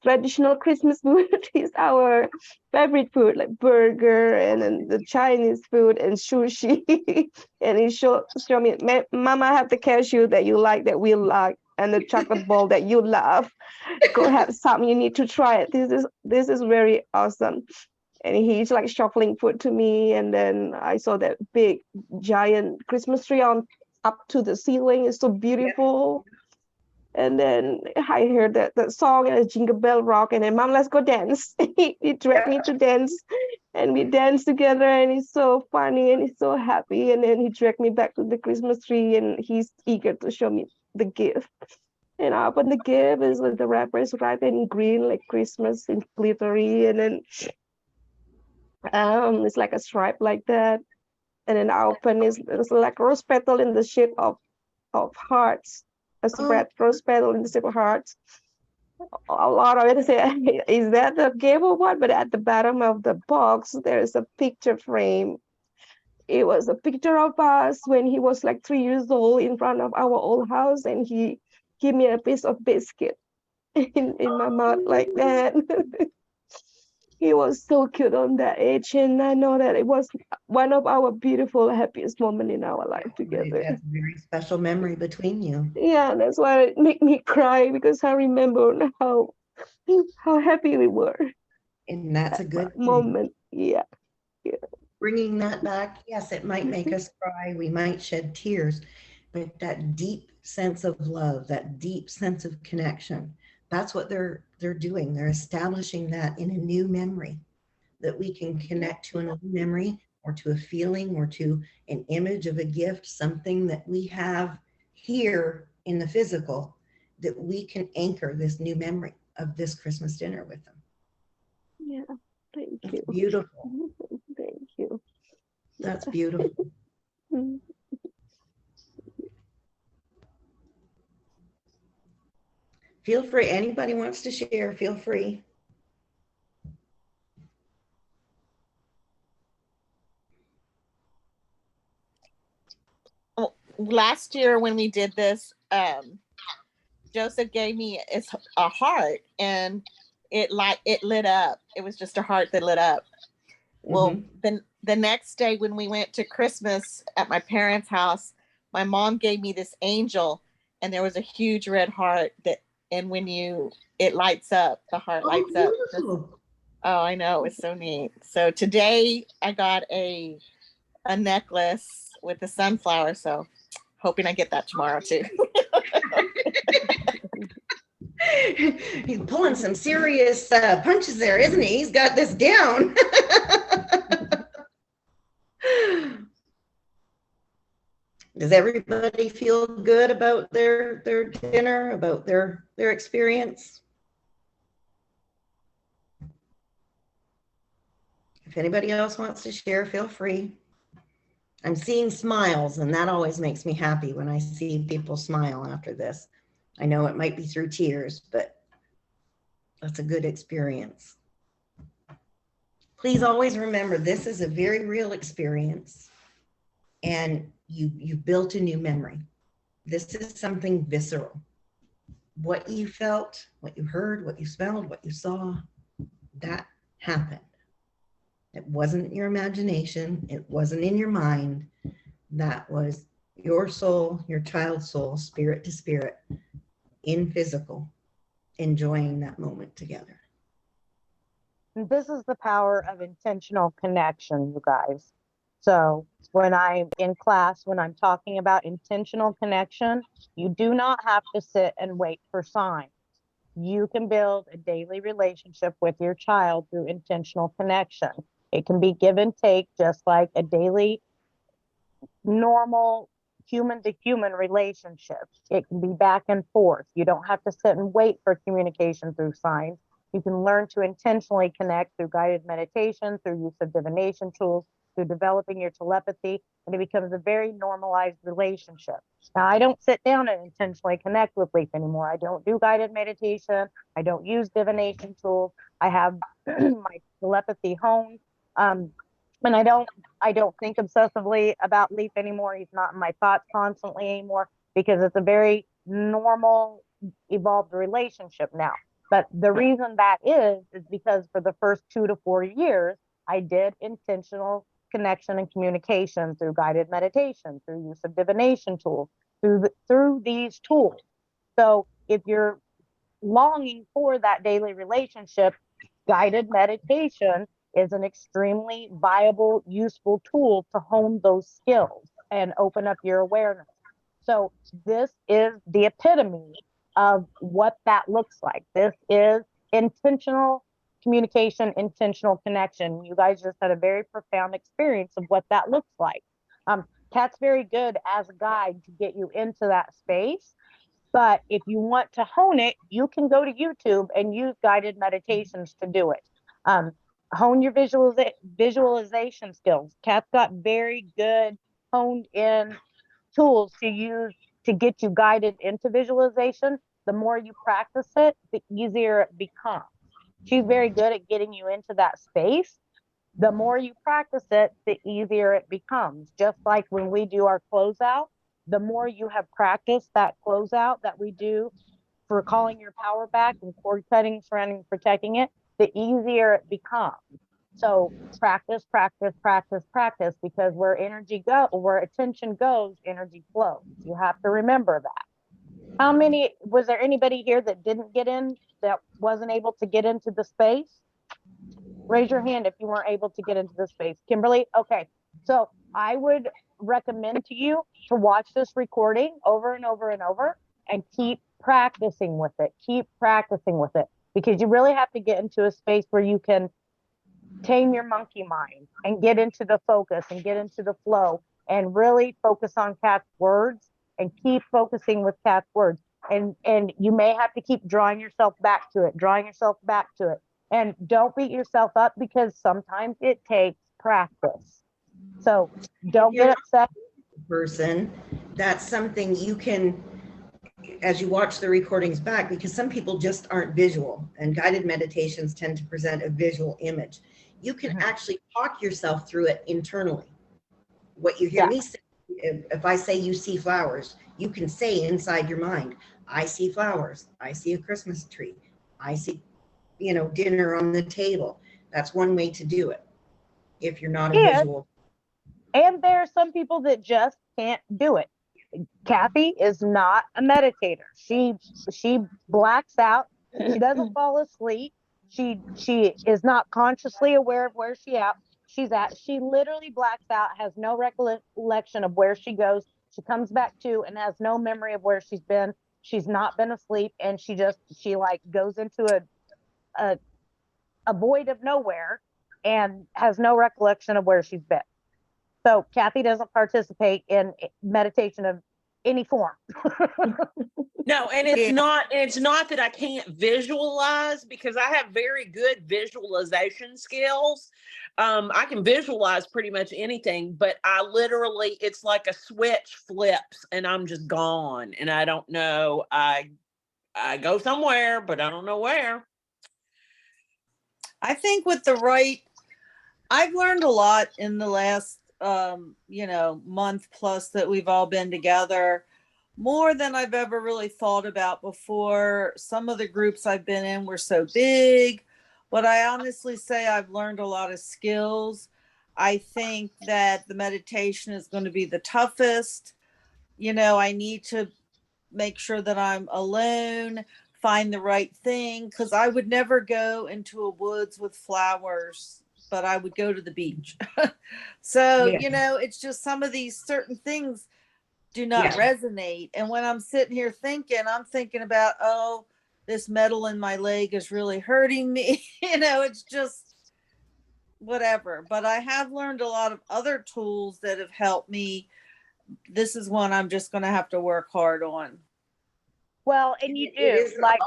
traditional Christmas food. It's our favorite food, like burger and then the Chinese food and sushi. And he show me, Mama, I have the cashew that you like, that we like, and the chocolate ball that you love. Go have some. You need to try it. This is very awesome. And he's like shuffling food to me, and then I saw that big giant Christmas tree on up to the ceiling. It's so beautiful. And then I heard that song, Jingle Bell Rock, and then Mom, let's go dance. He dragged me to dance, and we danced together, and he's so funny and he's so happy. And then he dragged me back to the Christmas tree, and he's eager to show me the gift. And I opened the gift, is like the wrapper is wrapped in green, like Christmas and glittery, and then it's like a stripe like that. And then I open it's like rose petal in the shape of hearts, a spread rose petal in the shape of hearts. A lot of it say, is that the gift or what? But at the bottom of the box, there is a picture frame. It was a picture of us when he was like 3 years old in front of our old house, and he gave me a piece of biscuit in my mouth like that. He was so cute on that age, and I know that it was one of our beautiful, happiest moment in our life together. That's a very special memory between you. Yeah, that's why it made me cry, because I remember how happy we were. And that's a good thing. Moment. Yeah. Bringing that back, yes, it might make us cry. We might shed tears, but that deep sense of love, that deep sense of connection, that's what they're doing. They're establishing that in a new memory, that we can connect to an old memory or to a feeling or to an image of a gift, something that we have here in the physical, that we can anchor this new memory of this Christmas dinner with them. Yeah, thank That's you. beautiful. Thank you. That's beautiful. Feel free. Anybody wants to share, feel free. Last year when we did this, Joseph gave me a heart, and it lit up. It was just a heart that lit up. Well, then the next day when we went to Christmas at my parents' house, my mom gave me this angel, and there was a huge red heart and when it lights up, the heart lights up. Oh, I know, it's so neat. So today I got a necklace with a sunflower, so hoping I get that tomorrow too. He's pulling some serious punches there, isn't he? He's got this down. Does everybody feel good about their dinner, about their experience? If anybody else wants to share, feel free. I'm seeing smiles, and that always makes me happy when I see people smile after this. I know it might be through tears, but that's a good experience. Please always remember, this is a very real experience, and you've built a new memory. This is something visceral. What you felt, what you heard, what you smelled, what you saw, that happened. It wasn't your imagination. It wasn't in your mind. That was your soul, your child's soul, spirit to spirit, in physical, enjoying that moment together. And this is the power of intentional connection, you guys. So when I'm in class, when I'm talking about intentional connection, you do not have to sit and wait for signs. You can build a daily relationship with your child through intentional connection. It can be give and take, just like a daily, normal human to human relationship. It can be back and forth. You don't have to sit and wait for communication through signs. You can learn to intentionally connect through guided meditation, through use of divination tools, through developing your telepathy, and it becomes a very normalized relationship. Now, I don't sit down and intentionally connect with Leaf anymore. I don't do guided meditation. I don't use divination tools. I have my telepathy honed. And I don't think obsessively about Leaf anymore. He's not in my thoughts constantly anymore because it's a very normal, evolved relationship now. But the reason that is because for the first 2 to 4 years, I did intentional connection and communication through guided meditation, through use of divination tools, through these tools. So if you're longing for that daily relationship, guided meditation is an extremely viable, useful tool to hone those skills and open up your awareness. So this is the epitome of what that looks like. This is intentional communication, intentional connection. You guys just had a very profound experience of what that looks like. Kat's very good as a guide to get you into that space. But if you want to hone it, you can go to YouTube and use guided meditations to do it. Hone your visualization skills. Kat's got very good honed in tools to use to get you guided into visualization. The more you practice it, the easier it becomes. She's very good at getting you into that space. The more you practice it, the easier it becomes. Just like when we do our closeout, the more you have practiced that closeout that we do for calling your power back and cord cutting, surrounding, protecting it, the easier it becomes. So practice, practice, practice, practice, because where attention goes, energy flows. You have to remember that. Was there anybody here that didn't get in, that wasn't able to get into the space? Raise your hand if you weren't able to get into the space. Kimberly? Okay. So I would recommend to you to watch this recording over and over and over and keep practicing with it. Keep practicing with it, because you really have to get into a space where you can tame your monkey mind and get into the focus and get into the flow and really focus on Kat's words and keep focusing with Kat's words. And you may have to keep drawing yourself back to it. And don't beat yourself up, because sometimes it takes practice. So don't get upset. Person, that's something you can, as you watch the recordings back, because some people just aren't visual, and guided meditations tend to present a visual image. You can actually talk yourself through it internally. What you hear me say, if I say you see flowers, you can say inside your mind, I see flowers, I see a Christmas tree, I see, dinner on the table. That's one way to do it if you're not a visual. And there are some people that just can't do it. Kathy is not a meditator. She blacks out. She doesn't fall asleep. She is not consciously aware of where she's at. She literally blacks out, has no recollection of where she goes. She comes back to and has no memory of where she's been. She's not been asleep, and she like goes into a void of nowhere and has no recollection of where she's been. So Kathy doesn't participate in meditation of any form. No, and it's not that I can't visualize, because I have very good visualization skills. I can visualize pretty much anything, but I literally, it's like a switch flips and I'm just gone, and I don't know. I go somewhere, but I don't know where. I think I've learned a lot in the last month plus that we've all been together, more than I've ever really thought about before. Some of the groups I've been in were so big, but I honestly say I've learned a lot of skills. I think that the meditation is going to be the toughest. I need to make sure that I'm alone, find the right thing, because I would never go into a woods with flowers, but I would go to the beach. So, it's just some of these certain things do not resonate. And when I'm sitting here thinking, I'm thinking about, oh, this metal in my leg is really hurting me. It's just whatever. But I have learned a lot of other tools that have helped me. This is one I'm just going to have to work hard on. Well, and you do, like,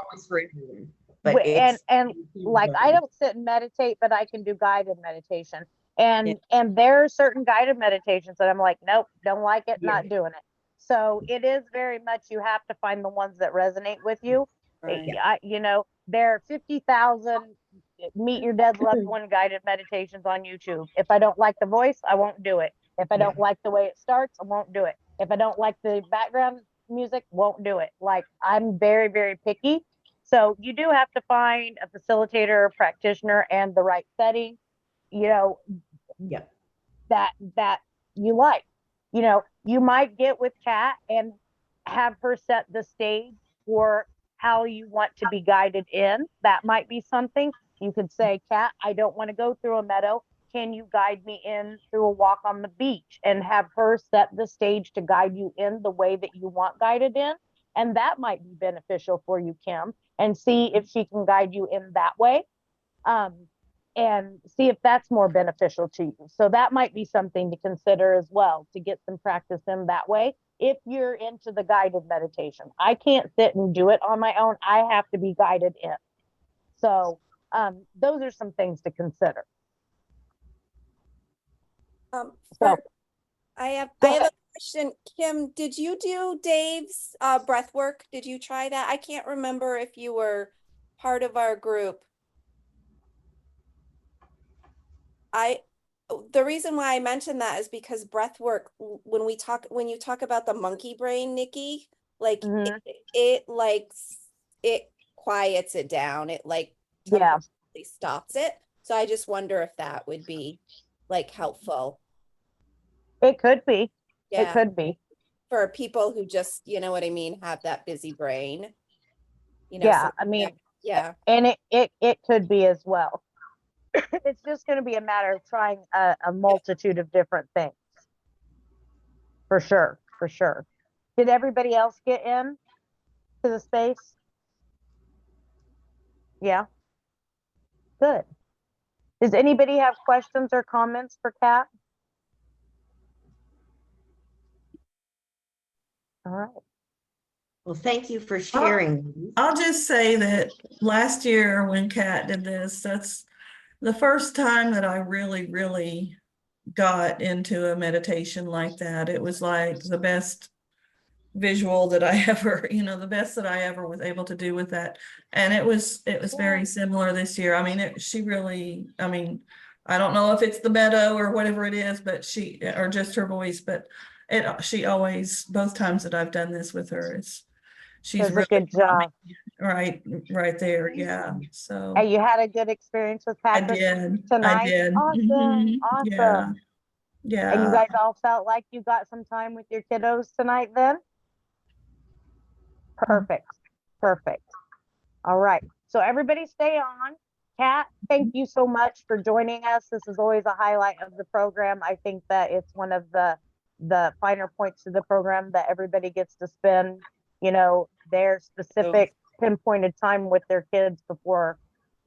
but it's. and like I don't sit and meditate, but I can do guided meditation. And there are certain guided meditations that I'm like, nope, don't like it, not doing it. So it is very much, you have to find the ones that resonate with you. Right. You know, there are 50,000 meet your dead loved one guided meditations on YouTube. If I don't like the voice, I won't do it. If I don't like the way it starts, I won't do it. If I don't like the background music, won't do it. Like, I'm very, very picky. So you do have to find a facilitator, a practitioner, and the right setting, you know, that you like. You know, you might get with Kat and have her set the stage for how you want to be guided in. That might be something. You could say, Kat, I don't want to go through a meadow. Can you guide me in through a walk on the beach? And have her set the stage to guide you in the way that you want guided in. And that might be beneficial for you, Kim, and see if she can guide you in that way. And see if that's more beneficial to you. So that might be something to consider as well, to get some practice in that way. If you're into the guided meditation, I can't sit and do it on my own. I have to be guided in. So those are some things to consider. So I have a question. Kim, did you do Dave's breath work? Did you try that? I can't remember if you were part of our group. The reason why I mentioned that is because breath work, when you talk about the monkey brain, Nikki, like it quiets it down. It like temporarily stops it. So I just wonder if that would be like helpful. It could be. Yeah. It could be. For people who just, you know what I mean, have that busy brain. You know, Yeah, I mean, and it could be as well. It's just going to be a matter of trying a multitude of different things. For sure, for sure. Did everybody else get in to the space? Yeah. Good. Does anybody have questions or comments for Kat? All right. Well, thank you for sharing. I'll just say that last year when Kat did this, that's the first time that I really, really got into a meditation like that. It was like the best visual that I ever, the best that I ever was able to do with that. And it was very similar this year. I mean, she really, I don't know if it's the meadow or whatever it is, but or just her voice, but she always, both times that I've done this with her, she's really a good job. Right there. Yeah. So you had a good experience with Patrick tonight? I did. Awesome. Awesome. Yeah. And you guys all felt like you got some time with your kiddos tonight then? Perfect. Perfect. All right. So everybody stay on. Kat, thank you so much for joining us. This is always a highlight of the program. I think that it's one of the finer points of the program that everybody gets to spend, their specific pinpointed time with their kids before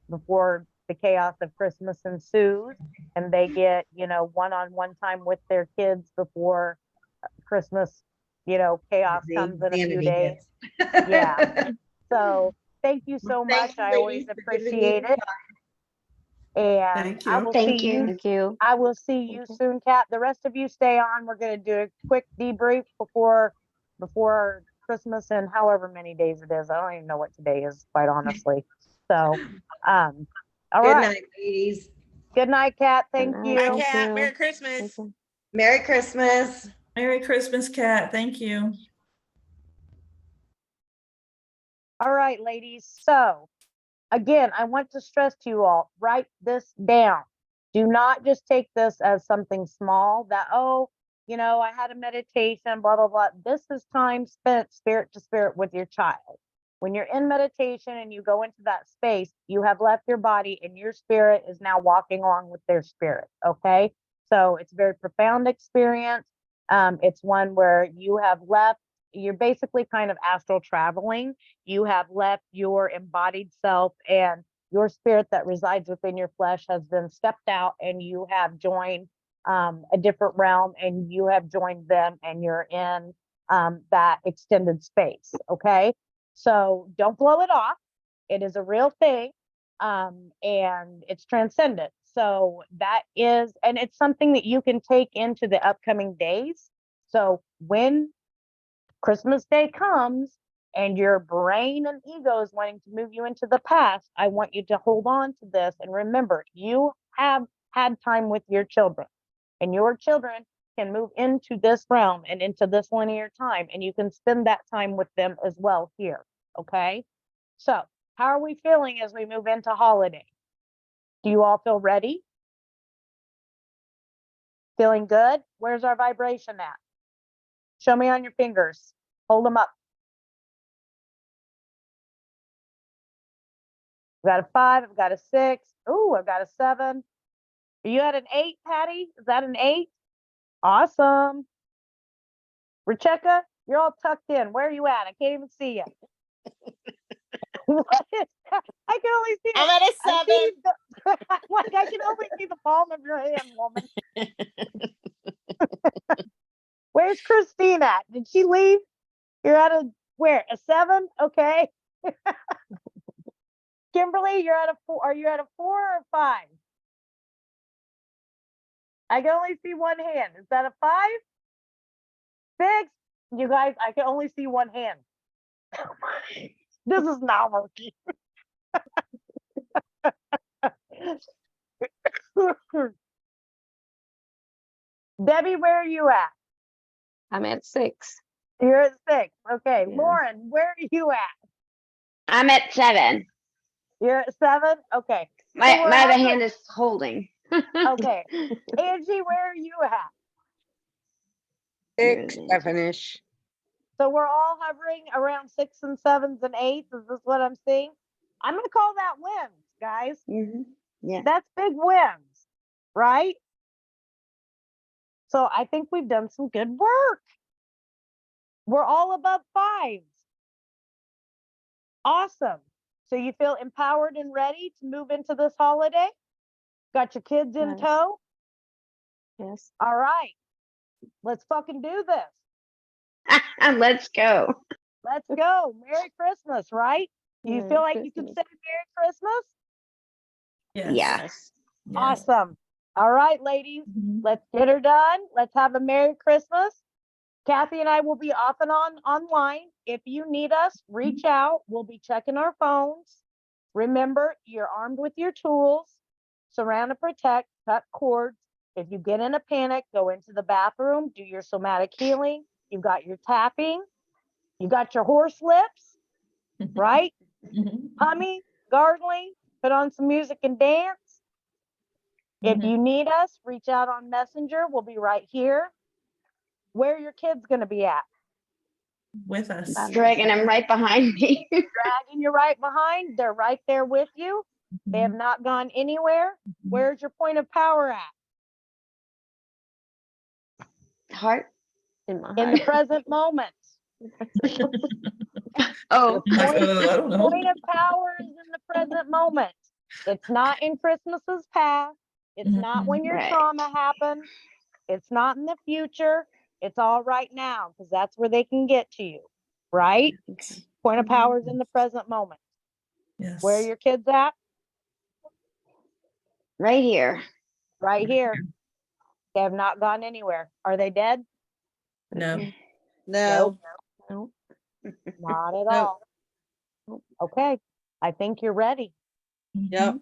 the chaos of Christmas ensues, and they get, one-on-one time with their kids before Christmas, chaos comes in a few days. Yeah. So thank you so much. I always appreciate it. And I will see you. I will see you soon, Kat. The rest of you stay on. We're going to do a quick debrief before Christmas and however many days it is. I don't even know what today is, quite honestly. So, all right. Good night, ladies. Good night, Kat. Thank you. Bye, Kat. Merry Christmas. Merry Christmas. Merry Christmas, Kat. Thank you. All right, ladies. So, again, I want to stress to you all, write this down. Do not just take this as something small that, I had a meditation, blah, blah, blah. This is time spent spirit to spirit with your child. When you're in meditation and you go into that space, you have left your body and your spirit is now walking along with their spirit. Okay. So it's a very profound experience. It's one where you have left, you're basically kind of astral traveling. You have left your embodied self, and your spirit that resides within your flesh has been stepped out, and you have joined a different realm, and you have joined them, and you're in that extended space. Okay. So don't blow it off. It is a real thing. And it's transcendent. So that is, and it's something that you can take into the upcoming days. So when Christmas Day comes and your brain and ego is wanting to move you into the past, I want you to hold on to this and remember you have had time with your children, and your children can move into this realm and into this linear time, and you can spend that time with them as well here. Okay. So how are we feeling as we move into holiday? Do you all feel ready? Feeling good? Where's our vibration at? Show me on your fingers. Hold them up. I've got a 5, I've got a 6. Ooh, I've got a 7. Are you at an 8, Patty? Is that an 8? Awesome. Rebecca, you're all tucked in. Where are you at? I can't even see you. What is that? I can only see I'm at a I 7. see like I can only see the palm of your hand, woman. Where's Christine at? Did she leave? You're at a where? A 7? Okay. Kimberly, you're at a 4. Are you at a 4 or 5? I can only see one hand. Is that a 5? 6? You guys, I can only see one hand. This is not working. Debbie, where are you at? I'm at 6. You're at 6. Okay. Yeah. Lauren, where are you at? I'm at 7. You're at 7? Okay. My we're my other hovering- hand is holding. Okay. Angie, where are you at? 6, 7-ish. So we're all hovering around 6 and 7s and 8s. Is this what I'm seeing? I'm going to call that wins, guys. Yeah. That's big wins, right? So I think we've done some good work. We're all above 5s. Awesome. So you feel empowered and ready to move into this holiday? Got your kids in Yes. tow? Yes. All right. Let's fucking do this. Let's go. Let's go. Merry Christmas, right? Do you feel Merry like you can say Christmas. Merry Christmas? Yes. Yeah. Yes. Awesome. All right, ladies, Mhm. let's get her done. Let's have a Merry Christmas. Kathy and I will be off and on online. If you need us, reach out. We'll be checking our phones. Remember, you're armed with your tools. Surround and protect, cut cords. If you get in a panic, go into the bathroom, do your somatic healing. You've got your tapping. You got your horse lips, right? Mhm. Humming, gargling, put on some music and dance. If Mhm. you need us, reach out on Messenger. We'll be right here. Where are your kids going to be at? With us. Dragging him right behind me. Dragging you right behind. They're right there with you. They have not gone anywhere. Where's your point of power at? Heart. In my In the heart. present moment. Oh, I'm like, Point, I don't know. point of power is in the present moment. It's not in Christmas's past. It's not when your Right. trauma happened. It's not in the future. It's all right now because that's where they can get to you, right? Point of power is in the present moment. Yes. Where are your kids at? right here. Right here. They have not gone anywhere. Are they dead? No. No. No. Not at Nope. all. Okay. I think you're ready. Yep.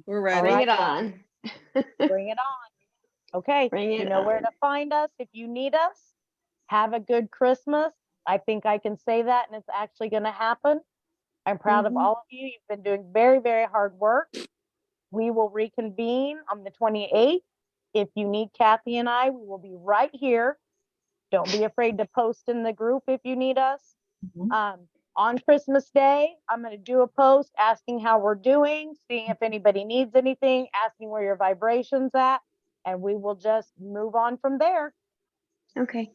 We're All ready. Bring right, it on. Bring it on. Okay. Bring You it know where on. to find us if you need us. Have a good Christmas. I think I can say that and it's actually going to happen. I'm proud of all of you. You've been doing very, very hard work. We will reconvene on the 28th. If you need Kathy and I, we will be right here. Don't be afraid to post in the group if you need us. Mhm. On Christmas Day, I'm going to do a post asking how we're doing, seeing if anybody needs anything, asking where your vibration's at, and we will just move on from there. Okay.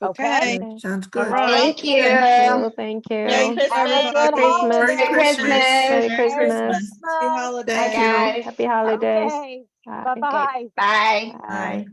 Okay. Okay. Sounds All good. right. Thank you. Thank you. Thank you, Have a good everybody. Merry holiday. Merry Merry Christmas. Christmas. Happy holiday. Bye, guys. Happy holidays. Okay. Bye. Bye-bye. Bye. Bye.